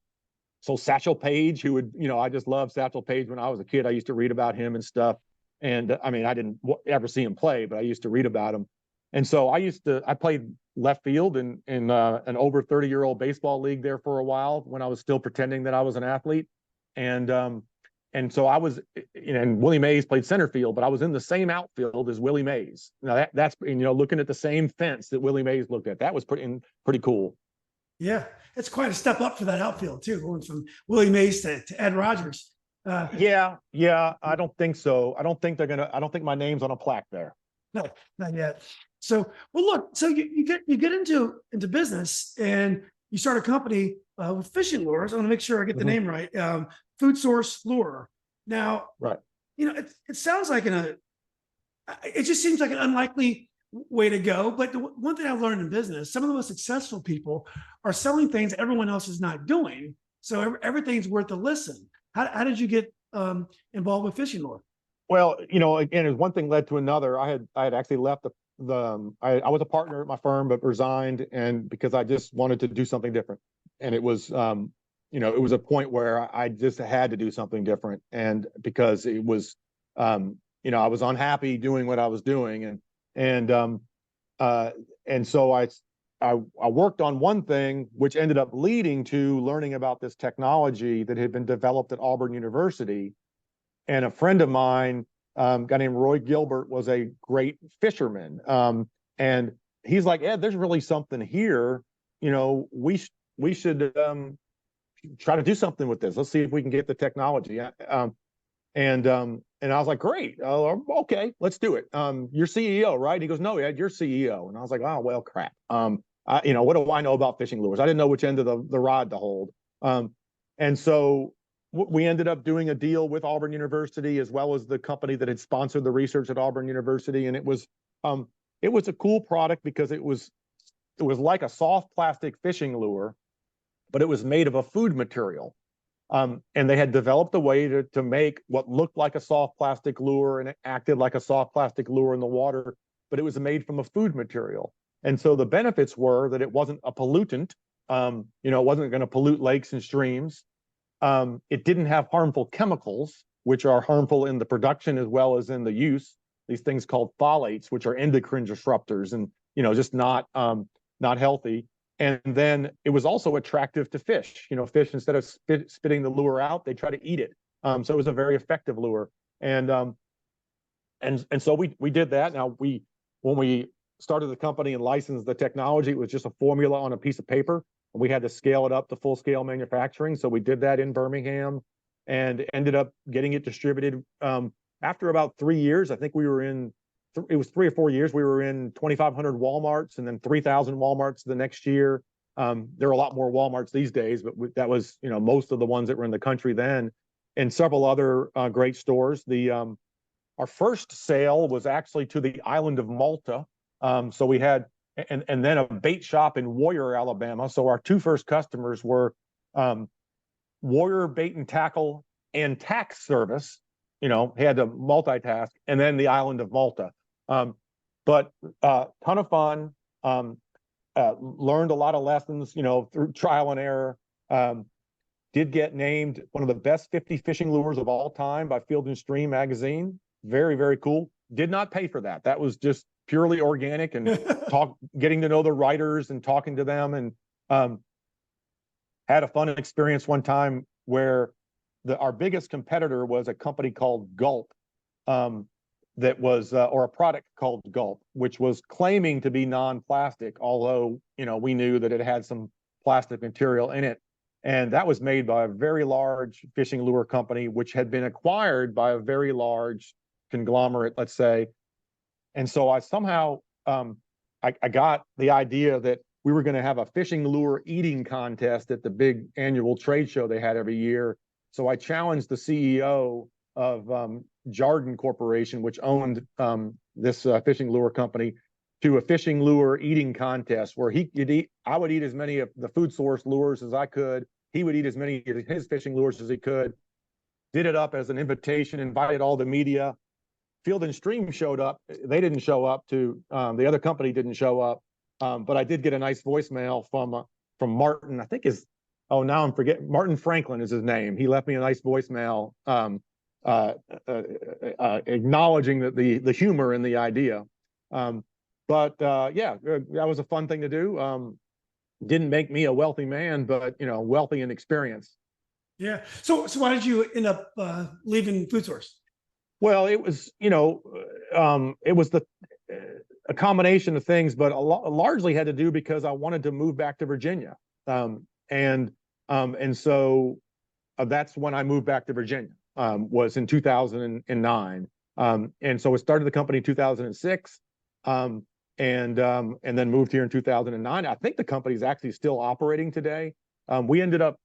so Satchel Paige, who would, I just loved Satchel Paige when I was a kid. I used to read about him and stuff. And I didn't ever see him play, but I used to read about him. And so I played left field in an over 30-year-old baseball league there for a while when I was still pretending that I was an athlete. And so I was, and Willie Mays played center field, but I was in the same outfield as Willie Mays. Now that's looking at the same fence that Willie Mays looked at. That was pretty cool. Yeah, it's quite a step up for that outfield too, going from Willie Mays to Ed Rogers. Yeah, I don't think so. I don't think my name's on a plaque there. No, not yet. So, well, look. So you get into business and you start a company with fishing lures. I want to make sure I get the name right. Food Source Lure. Now, right. It sounds like it just seems like an unlikely way to go. But the one thing I've learned in business, some of the most successful people are selling things everyone else is not doing. So everything's worth a listen. How did you get involved with fishing lure? Well, again, as one thing led to another. I had actually left I was a partner at my firm, but resigned, and because I just wanted to do something different. And it was, it was a point where I just had to do something different. And because it was, I was unhappy doing what I was doing. And so I worked on one thing, which ended up leading to learning about this technology that had been developed at Auburn University. And a friend of mine, a guy named Roy Gilbert, was a great fisherman. And he's like, Ed, there's really something here. We should try to do something with this. Let's see if we can get the technology. And I was like, great. Okay, let's do it. You're CEO, right? He goes, no, Ed, you're CEO. And I was like, oh, well, crap. What do I know about fishing lures? I didn't know which end of the rod to hold. And so we ended up doing a deal with Auburn University, as well as the company that had sponsored the research at Auburn University. And it was a cool product because it was like a soft plastic fishing lure, but it was made of a food material. And they had developed a way to make what looked like a soft plastic lure, and it acted like a soft plastic lure in the water, but it was made from a food material. And so the benefits were that it wasn't a pollutant. It wasn't going to pollute lakes and streams. It didn't have harmful chemicals, which are harmful in the production as well as in the use. These things called phthalates, which are endocrine disruptors, and just not healthy. And then it was also attractive to fish. Fish, instead of spitting the lure out, they try to eat it. So it was a very effective lure. And so we did that. Now when we started the company and licensed the technology, it was just a formula on a piece of paper. And we had to scale it up to full scale manufacturing. So we did that in Birmingham and ended up getting it distributed. After about 3 years, I think we were in, it was 3 or 4 years, we were in 2,500 Walmarts and then 3,000 Walmarts the next year. There are a lot more Walmarts these days, but that was, most of the ones that were in the country then, and several other great stores. Our first sale was actually to the island of Malta. So we had, and then a bait shop in Warrior, Alabama. So our two first customers were Warrior Bait and Tackle and Tax Service. Had to multitask, and then the island of Malta. But ton of fun. Learned a lot of lessons, through trial and error. Did get named one of the best 50 fishing lures of all time by Field and Stream magazine. Very, very cool. Did not pay for that. That was just purely organic and getting to know the writers and talking to them. And had a fun experience one time where our biggest competitor was a company called Gulp, that was or a product called Gulp, which was claiming to be non-plastic, although we knew that it had some plastic material in it. And that was made by a very large fishing lure company, which had been acquired by a very large conglomerate, let's say. And so I somehow I got the idea that we were going to have a fishing lure eating contest at the big annual trade show they had every year. So I challenged the CEO of Jarden Corporation, which owned this fishing lure company, to a fishing lure eating contest where I would eat as many of the food source lures as I could. He would eat as many of his fishing lures as he could. Did it up as an invitation, invited all the media. Field and Stream showed up. They didn't show up to, the other company didn't show up. But I did get a nice voicemail from Martin, I think now I'm forgetting, Martin Franklin is his name. He left me a nice voicemail acknowledging the humor in the idea. Yeah, that was a fun thing to do. Didn't make me a wealthy man, but wealthy in experience. Yeah. So why did you end up leaving Food Source? Well, it was a combination of things, but largely had to do because I wanted to move back to Virginia, and so that's when I moved back to Virginia. Was in 2009, and so I started the company in 2006, and then moved here in 2009. I think the company is actually still operating today. We ended up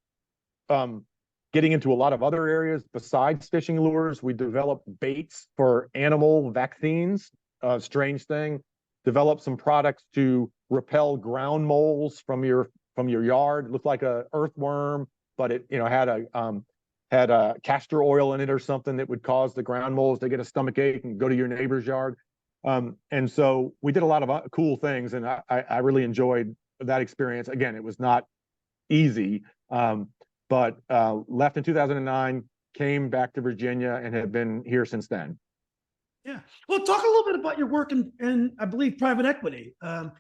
getting into a lot of other areas besides fishing lures. We developed baits for animal vaccines. Strange thing. Developed some products to repel ground moles from your yard. It looked like a earthworm, but it had a castor oil in it or something that would cause the ground moles to get a stomach ache and go to your neighbor's yard. And so we did a lot of cool things, and I really enjoyed that experience. Again, it was not easy, but left in 2009, came back to Virginia, and have been here since then. Yeah. Well, talk a little bit about your work in I believe, private equity or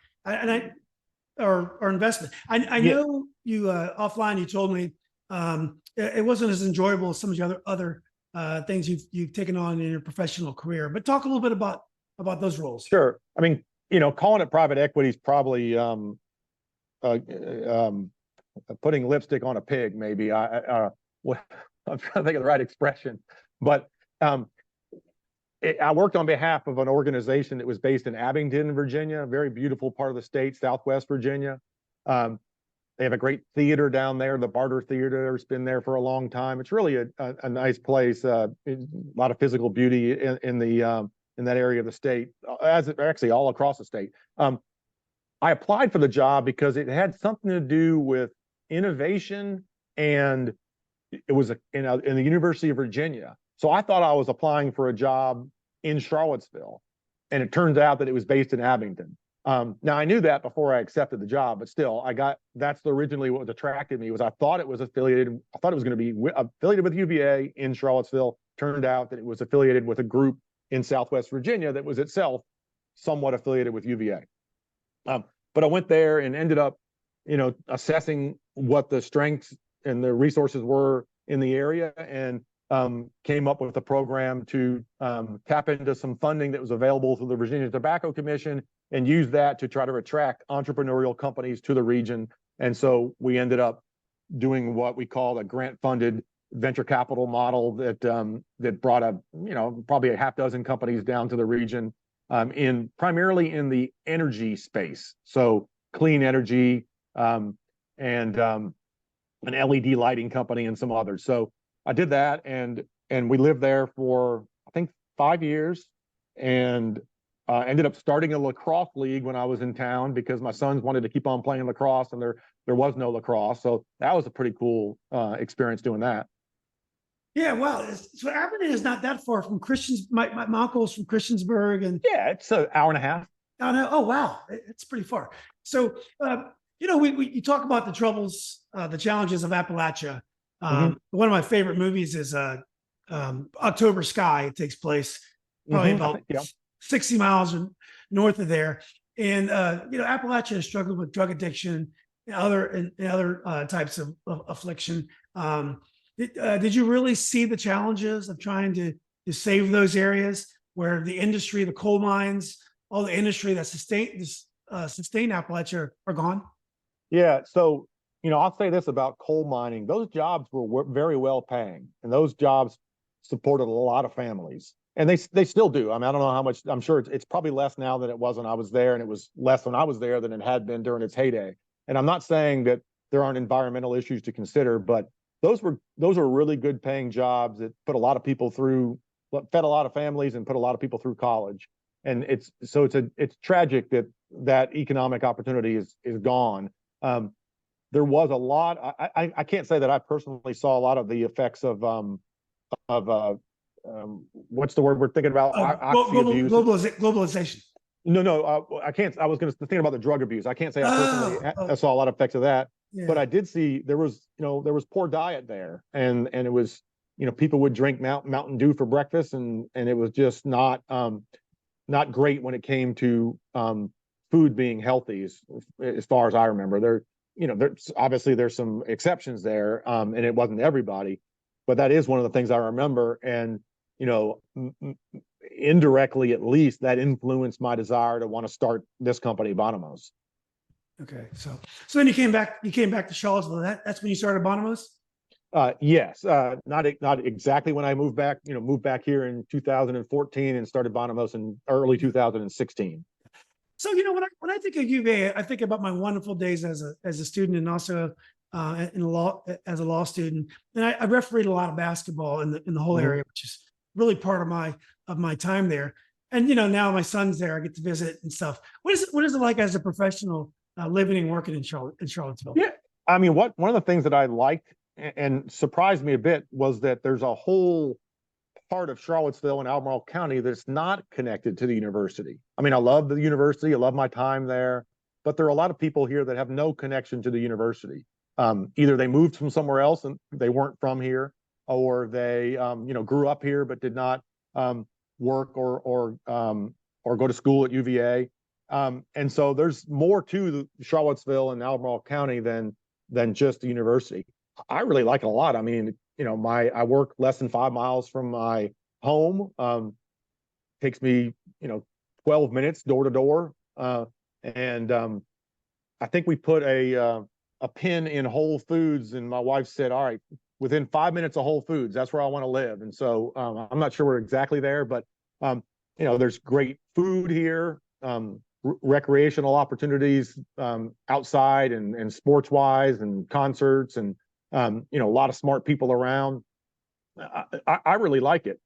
investment. I know you offline, you told me it wasn't as enjoyable as some of the other things you've taken on in your professional career, but talk a little bit about those roles. Sure. I mean, calling it private equity is probably putting lipstick on a pig, maybe. I'm trying to think of the right expression, but I worked on behalf of an organization that was based in Abingdon, Virginia, a very beautiful part of the state, Southwest Virginia. They have a great theater down there. The Barter Theater has been there for a long time. It's really a nice place. A lot of physical beauty in that area of the state, as actually all across the state. I applied for the job because it had something to do with innovation, and it was in the University of Virginia. So I thought I was applying for a job in Charlottesville, and it turns out that it was based in Abingdon. Now I knew that before I accepted the job, but still, that's originally what attracted me. Was I thought it was affiliated. I thought it was going to be affiliated with UVA in Charlottesville. Turned out that it was affiliated with a group in Southwest Virginia that was itself somewhat affiliated with UVA. But I went there and ended up, assessing what the strengths and the resources were in the area, and came up with a program to tap into some funding that was available through the Virginia Tobacco Commission, and use that to try to attract entrepreneurial companies to the region. And so we ended up doing what we call a grant-funded venture capital model that brought probably a half dozen companies down to the region, primarily in the energy space, so clean energy, and an LED lighting company and some others. So I did that, and we lived there for, I think, 5 years, and ended up starting a lacrosse league when I was in town because my sons wanted to keep on playing lacrosse, and there was no lacrosse. So that was a pretty cool experience doing that. Yeah, wow. So Aberdeen is not that far from Christians. My uncle's from Christiansburg, and yeah, it's an hour and a half. Oh wow, it's pretty far. So you talk about the troubles, the challenges of Appalachia. One of my favorite movies is October Sky. It takes place probably about Yeah. 60 miles north of there. And Appalachia has struggled with drug addiction and other types of affliction. Did you really see the challenges of trying to save those areas where the industry, the coal mines, all the industry that sustain Appalachia are gone? Yeah. So, I'll say this about coal mining. Those jobs were very well paying, and those jobs supported a lot of families. And they still do. I mean, I don't know how much. I'm sure it's probably less now than it was when I was there, and it was less when I was there than it had been during its heyday. And I'm not saying that there aren't environmental issues to consider, but those were really good paying jobs that put a lot of people through, fed a lot of families, and put a lot of people through college. And it's tragic that economic opportunity is gone. There was a lot. I can't say that I personally saw a lot of the effects of what's the word we're thinking about? Globalization. No, I can't. I was going to think about the drug abuse. I can't say I personally saw a lot of effects of that, but I did see there was poor diet there, and it was, people would drink Mountain Dew for breakfast, and it was just not great when it came to food being healthy, as far as I remember. There's obviously some exceptions there, and it wasn't everybody, but that is one of the things I remember. And indirectly, at least, that influenced my desire to want to start this company, Bonumose. Okay, so then you came back to Charlottesville. That's when you started Bonumose? Yes, not exactly when I moved back. Moved back here in 2014 and started Bonumose in early 2016. So when I think of UVA, I think about my wonderful days as a student, and also as a law student. And I refereed a lot of basketball in the whole area, which is really part of my time there. And now my son's there, I get to visit and stuff. What is it like as a professional living and working in Charlottesville? Yeah, I mean, one of the things that I liked and surprised me a bit was that there's a whole part of Charlottesville and Albemarle County that's not connected to the university. I mean, I love the university, I love my time there, but there are a lot of people here that have no connection to the university. Either they moved from somewhere else and they weren't from here, or they grew up here but did not work or go to school at UVA. And so there's more to Charlottesville and Albemarle County than just the university. I really like it a lot. I mean, I work less than 5 miles from my home. Takes me 12 minutes door to door, and I think we put a pin in Whole Foods, and my wife said, "All right, within 5 minutes of Whole Foods, that's where I want to live." And so I'm not sure we're exactly there, but there's great food here, recreational opportunities outside and sports wise, and concerts, and a lot of smart people around. I really like it.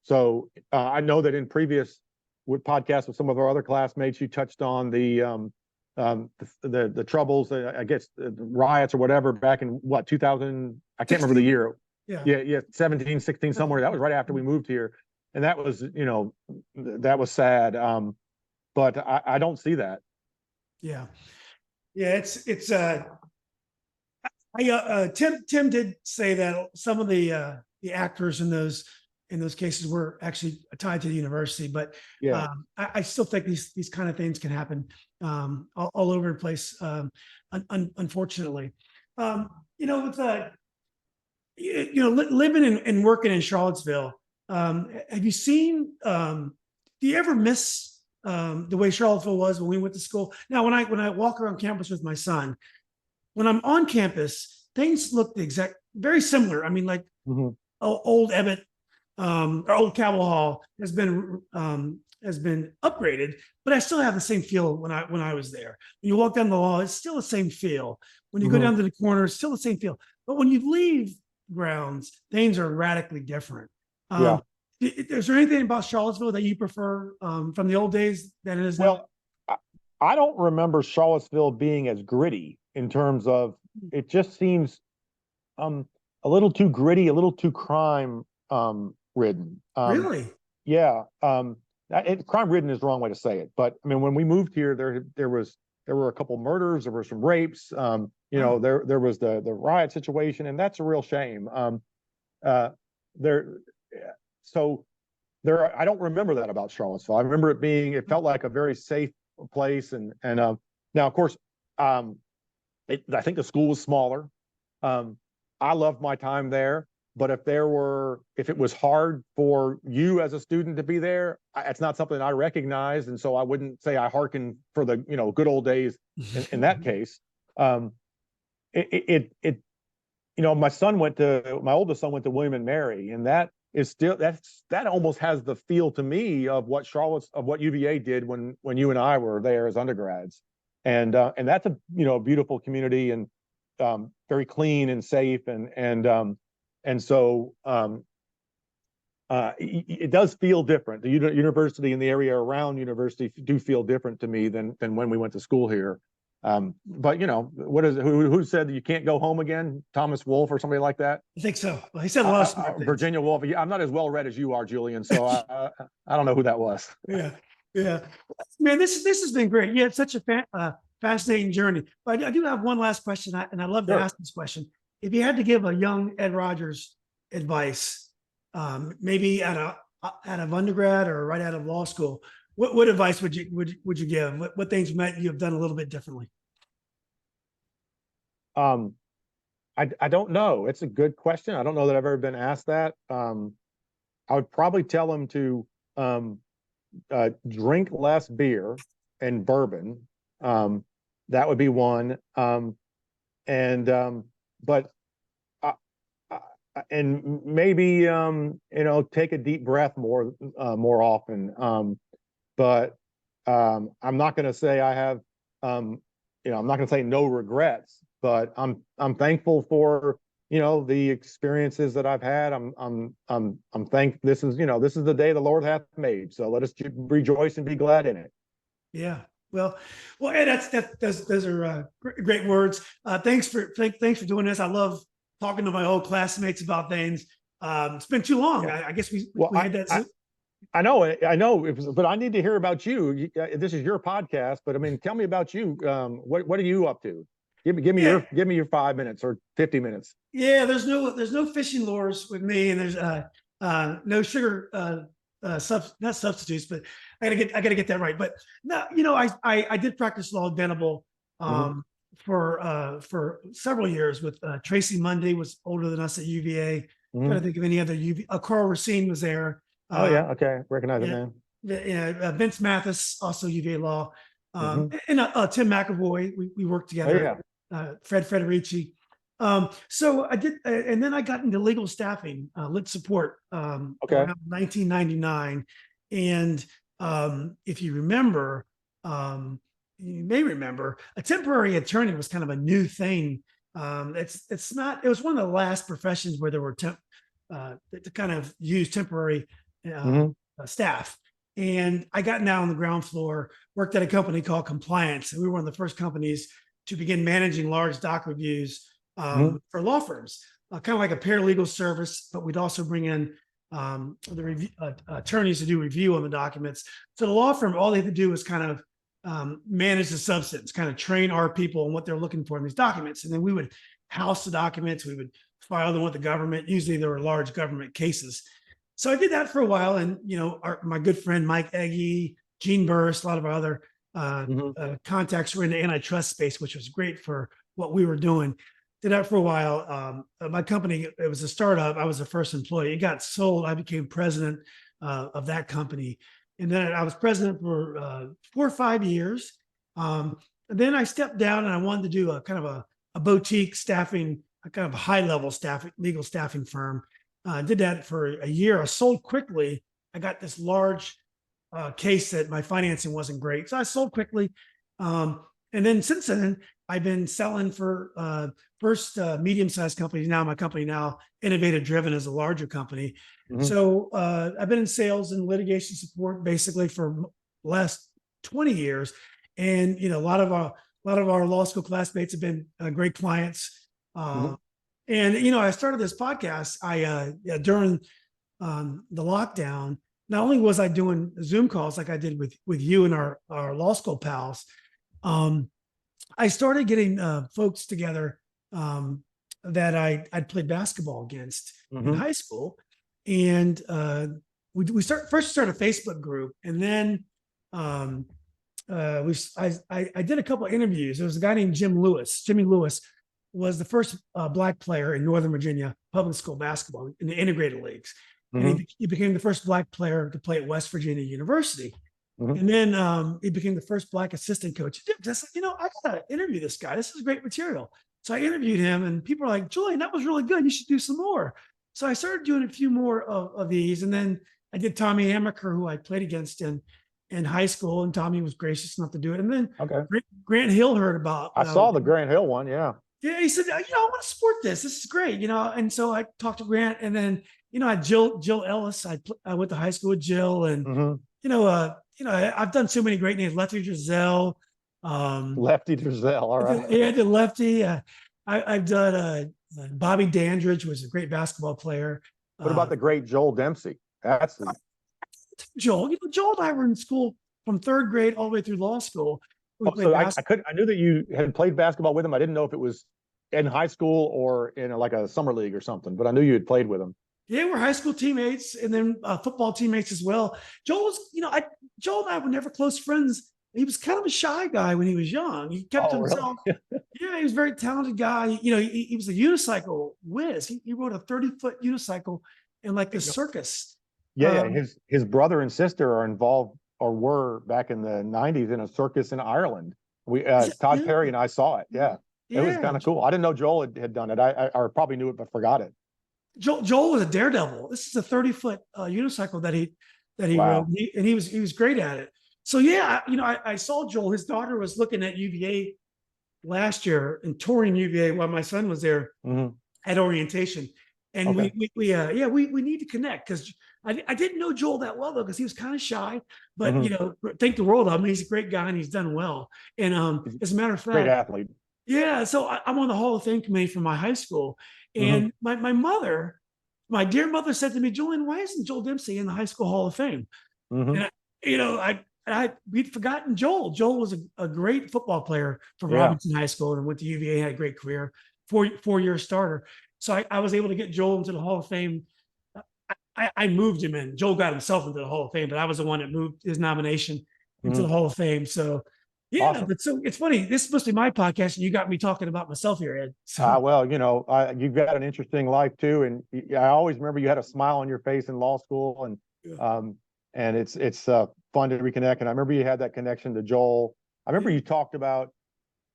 So I know that in previous podcasts with some of our other classmates, you touched on the troubles, I guess, the riots or whatever back in 2000. I can't remember the year. Yeah, 17, 16, somewhere. That was right after we moved here, and that was that was sad. But I don't see that. Yeah, it's Tim did say that some of the actors in those cases were actually tied to the university, but I still think these kind of things can happen all over the place, unfortunately. With living and working in Charlottesville, have you seen? Do you ever miss the way Charlottesville was when we went to school? Now, when I walk around campus with my son, when I'm on campus, things look very similar. I mean, like old Ebbett or old Cabell Hall has been upgraded, but I still have the same feel when I was there. When you walk down the hall, it's still the same feel. When you go down to the corner, it's still the same feel. But when you leave grounds, things are radically different. Is there anything about Charlottesville that you prefer from the old days than it is now? Well, I don't remember Charlottesville being as gritty in terms of, it just seems a little too gritty, a little too crime ridden. Really? Yeah. Crime ridden is the wrong way to say it, but I mean, when we moved here, there were a couple murders, there were some rapes. You know, there was the riot situation, and that's a real shame. Uh, there, so I don't remember that about Charlottesville. I remember it felt like a very safe place, and now of course, I think the school was smaller. I loved my time there, but if it was hard for you as a student to be there, it's not something I recognized, and so I wouldn't say I hearken for the good old days in that case. It my my oldest son went to William and Mary, and that is still that almost has the feel to me of what UVA did when you and I were there as undergrads, and that's a beautiful community, and very clean and safe, and so it does feel different. The university and the area around university do feel different to me than when we went to school here. But who said that you can't go home again? Thomas Wolfe or somebody like that? I think so. Well, he said a lot of smart things. Virginia Woolf. I'm not as well read as you are, Julian, so I don't know who that was. Yeah. Man, this has been great. You had such a fascinating journey. But I do have one last question, and I'd love to ask this question. If you had to give a young Ed Rogers advice, maybe out of undergrad or right out of law school, what advice would you give? What things might you have done a little bit differently? I don't know. It's a good question. I don't know that I've ever been asked that. I would probably tell him to drink less beer and bourbon. That would be one. But and maybe take a deep breath more often. But I'm not going to say I have I'm not going to say no regrets, but I'm thankful for the experiences that I've had. I'm thankful. This is the day the Lord hath made, so let us rejoice and be glad in it. Yeah. Well, Ed, those are great words. Thanks for doing this. I love talking to my old classmates about things. It's been too long. I guess we had that. I know, but I need to hear about you. This is your podcast, but I mean, tell me about you. What are you up to? Give me your 5 minutes or 50 minutes. Yeah, there's no fishing lures with me, and there's no sugar not substitutes, but I gotta get that right. But no, I did practice law at Venable for several years with Tracy Munday was older than us at UVA. Trying to think of any other UVA. Carl Racine was there. Oh yeah, okay, recognize it, man. Yeah, Vince Mathis, also UVA Law, and Tim McAvoy. We worked together. Oh, yeah. Fred Federici. So I did, and then I got into legal staffing, lit support, around 1999. And if you remember, you may remember, a temporary attorney was kind of a new thing. It's not. It was one of the last professions where there were to kind of use temporary staff. And I got down on the ground floor, worked at a company called Compliance, and we were one of the first companies to begin managing large doc reviews for law firms, kind of like a paralegal service, but we'd also bring in the attorneys to do review on the documents. So the law firm, all they had to do was kind of manage the substance, kind of train our people on what they're looking for in these documents. And then we would house the documents, we would file them with the government. Usually there were large government cases. So I did that for a while. And, my good friend, Mike Eggy, Gene Burris, a lot of our other contacts were in the antitrust space, which was great for what we were doing. Did that for a while. My company, it was a startup. I was the first employee. It got sold. I became president of that company. And then I was president for 4 or 5 years. And then I stepped down and I wanted to do a kind of a boutique staffing, a kind of a high-level legal staffing firm. Did that for a year. I sold quickly. I got this large case that my financing wasn't great. So I sold quickly. And then since then, I've been selling for first medium-sized companies. Now my company Innovative Driven is a larger company. So I've been in sales and litigation support basically for the last 20 years. And, a lot of our law school classmates have been great clients. And, I started this podcast. During the lockdown, not only was I doing Zoom calls like I did with you and our law school pals, I started getting folks together that I'd played basketball against in Mhm. high school, and we first started a Facebook group, and then um, I did a couple of interviews. There was a guy named Jim Lewis. Jimmy Lewis was the first Black player in Northern Virginia public school basketball in the integrated leagues, and Mhm. he became the first Black player to play at West Virginia University. Mhm. And then he became the first Black assistant coach. Just, I gotta interview this guy. This is great material. So I interviewed him, and people are like, Julian, that was really good. You should do some more. So I started doing a few more of these. And then I did Tommy Amaker, who I played against in high school. And Tommy was gracious enough to do it. And then Okay. Grant Hill heard about I saw the Grant Hill one. Yeah. yeah, he said, I want to support this. This is great, And so I talked to Grant, and then I had Jill Ellis. I went to high school with Jill, and Mhm. I've done so many great names. Lefty Drizel. Lefty Drizel. All right. Yeah, I did Lefty. I've done Bobby Dandridge was a great basketball player. What about the great Joel Dempsey? That's the Joel? Joel and I were in school from third grade all the way through law school. We played so I knew that you had played basketball with him. I didn't know if it was in high school or in like a summer league or something, but I knew you had played with him. Yeah, we're high school teammates, and then football teammates as well. Joel was, Joel and I were never close friends. He was kind of a shy guy when he was young. He kept to Oh, really? himself. Yeah, he was a very talented guy. He was a unicycle whiz. He rode a 30-foot unicycle in like the circus. Yeah, yeah. His brother and sister are involved or were back in the 90s in a circus in Ireland. We Todd Yeah, Perry and I saw it. Yeah. It was yeah. kind of cool. I didn't know Joel had done it. I or probably knew it but forgot it. Joel was a daredevil. This is a 30-foot unicycle that he rode, Wow. and he was great at it. So yeah, I saw Joel. His daughter was looking at UVA last year and touring UVA while my son was there Mhm. at orientation. And Okay. we need to connect, because I didn't know Joel that well though, because he was kind of shy, but Mhm. think the world of him. He's a great guy and he's done well. And as a matter of Great fact, athlete. yeah, so I'm on the Hall of Fame committee for my high school. Mhm. And my mother, my dear mother, said to me, Julian, why isn't Joel Dempsey in the high school Hall of Fame? And Mhm. we'd forgotten Joel. Joel was a great football player for Yeah. Robinson High School and went to UVA, had a great career, four-year starter. So I was able to get Joel into the Hall of Fame. I moved him in. Joel got himself into the Hall of Fame, but I was the one that moved his nomination into the Mhm. Hall of Fame. So yeah, Awesome. but so it's funny. This is supposed to be my podcast, and you got me talking about myself here, Ed. So Well, you've got an interesting life too, and I always remember you had a smile on your face in law school, yeah. and it's fun to reconnect. And I remember you had that connection to Joel. I remember you talked about,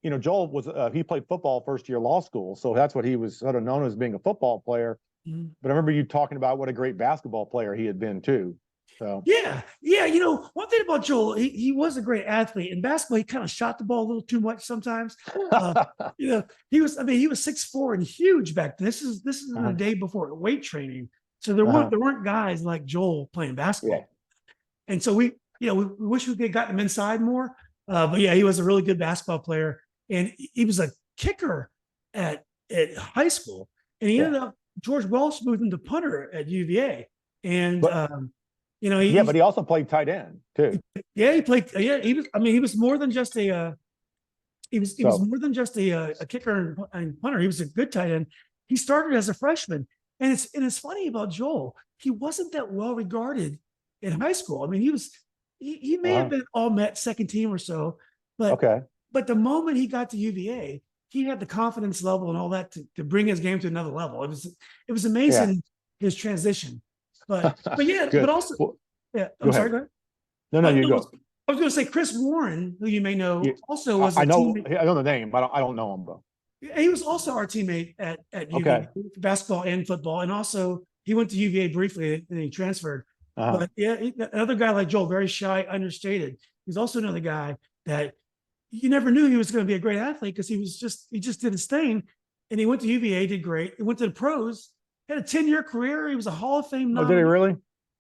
Joel was he played football first year law school, so that's what he was sort of known as, being a football player. Mhm. But I remember you talking about what a great basketball player he had been too. So Yeah, yeah. One thing about Joel, he was a great athlete. In basketball, he kind of shot the ball a little too much sometimes. Uh, he was 6'4" and huge back then. This is in the uh-huh. day before weight training. So there weren't Uh-huh. there weren't guys like Joel playing Yeah. basketball. And so we wish we could gotten him inside more. But yeah, he was a really good basketball player, and he was a kicker at high school, and he Yeah. ended up George Welsh moved him to punter at UVA, and But yeah, but he also played tight end too. yeah, he played. Yeah, he was. I mean, he was more than just a. He was So more than just a kicker and punter. He was a good tight end. He started as a freshman, and it's funny about Joel. He wasn't that well regarded in high school. I mean, he may have been all Met second team or so, but okay. but the moment he got to UVA, he had the confidence level and all that to bring his game to another level. It was Yeah. amazing, his transition. But yeah, but Good. also Well, yeah. go I'm sorry. ahead. Go ahead. No, you No, go. I was going to say Chris Warren, who you may know, Yeah, also was I a know teammate. I know the name. I don't know him though. He was also our teammate at UVA Okay. for basketball and football, and also he went to UVA briefly and then he transferred. Uh-huh. But yeah, another guy like Joel, very shy, understated. He's also another guy that you never knew he was going to be a great athlete, because he just did his thing, and he went to UVA, did great. He went to the pros, had a 10-year career. He was a Hall of Fame Oh, did he nominee. really?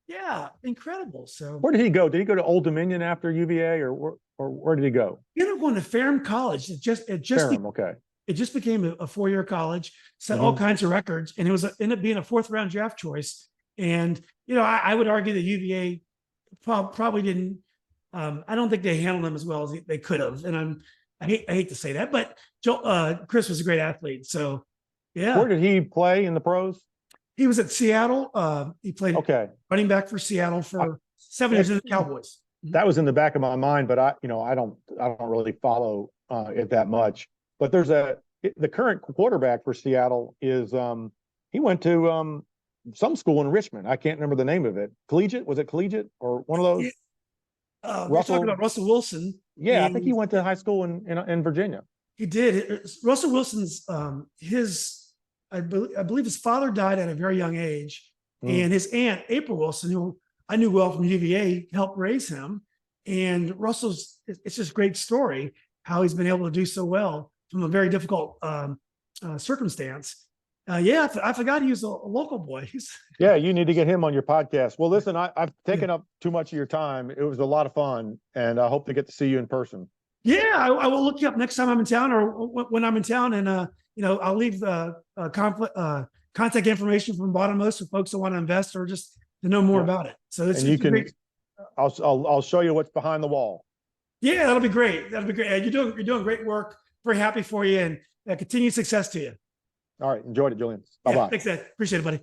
Yeah, incredible. So Where did he go? Did he go to Old Dominion after UVA, or where did he go? he ended up going to Ferrum College. Ferrum. Okay. It just became a four-year college, set all Mhm. kinds of records, and it was ended up being a fourth-round draft choice. And I would argue that UVA probably didn't. I don't think they handled him as well as they could have. And I hate to say that, but Chris was a great athlete. So yeah. Where did he play in the pros? He was at Seattle. He played running back for Seattle for 7 years in the Cowboys. That was in the back of my mind, but I don't really follow it that much. But there's the current quarterback for Seattle is he went to some school in Richmond. I can't remember the name of it. Collegiate? Was it collegiate or one of those? We're talking about Russell Wilson. Yeah, I think he went to high school in Virginia. He did. Russell Wilson's I believe his father died at a very young age, and his aunt April Wilson, who I knew well from UVA, helped raise him. And it's just a great story how he's been able to do so well from a very difficult circumstance. I forgot he was a local boy. Yeah, you need to get him on your podcast. Well, listen, I've taken up too much of your time. It was a lot of fun, and I hope to get to see you in person. Yeah, I will look you up next time I'm in town, or when I'm in town, and I'll leave the contact information from Bonumose for folks that want to invest or just to know more about it. So it's great. I'll show you what's behind the wall. Yeah, that'll be great. You're doing great work. Very happy for you, and continued success to you. All right, enjoyed it, Julian. Bye bye. Thanks, Ed. Appreciate it, buddy.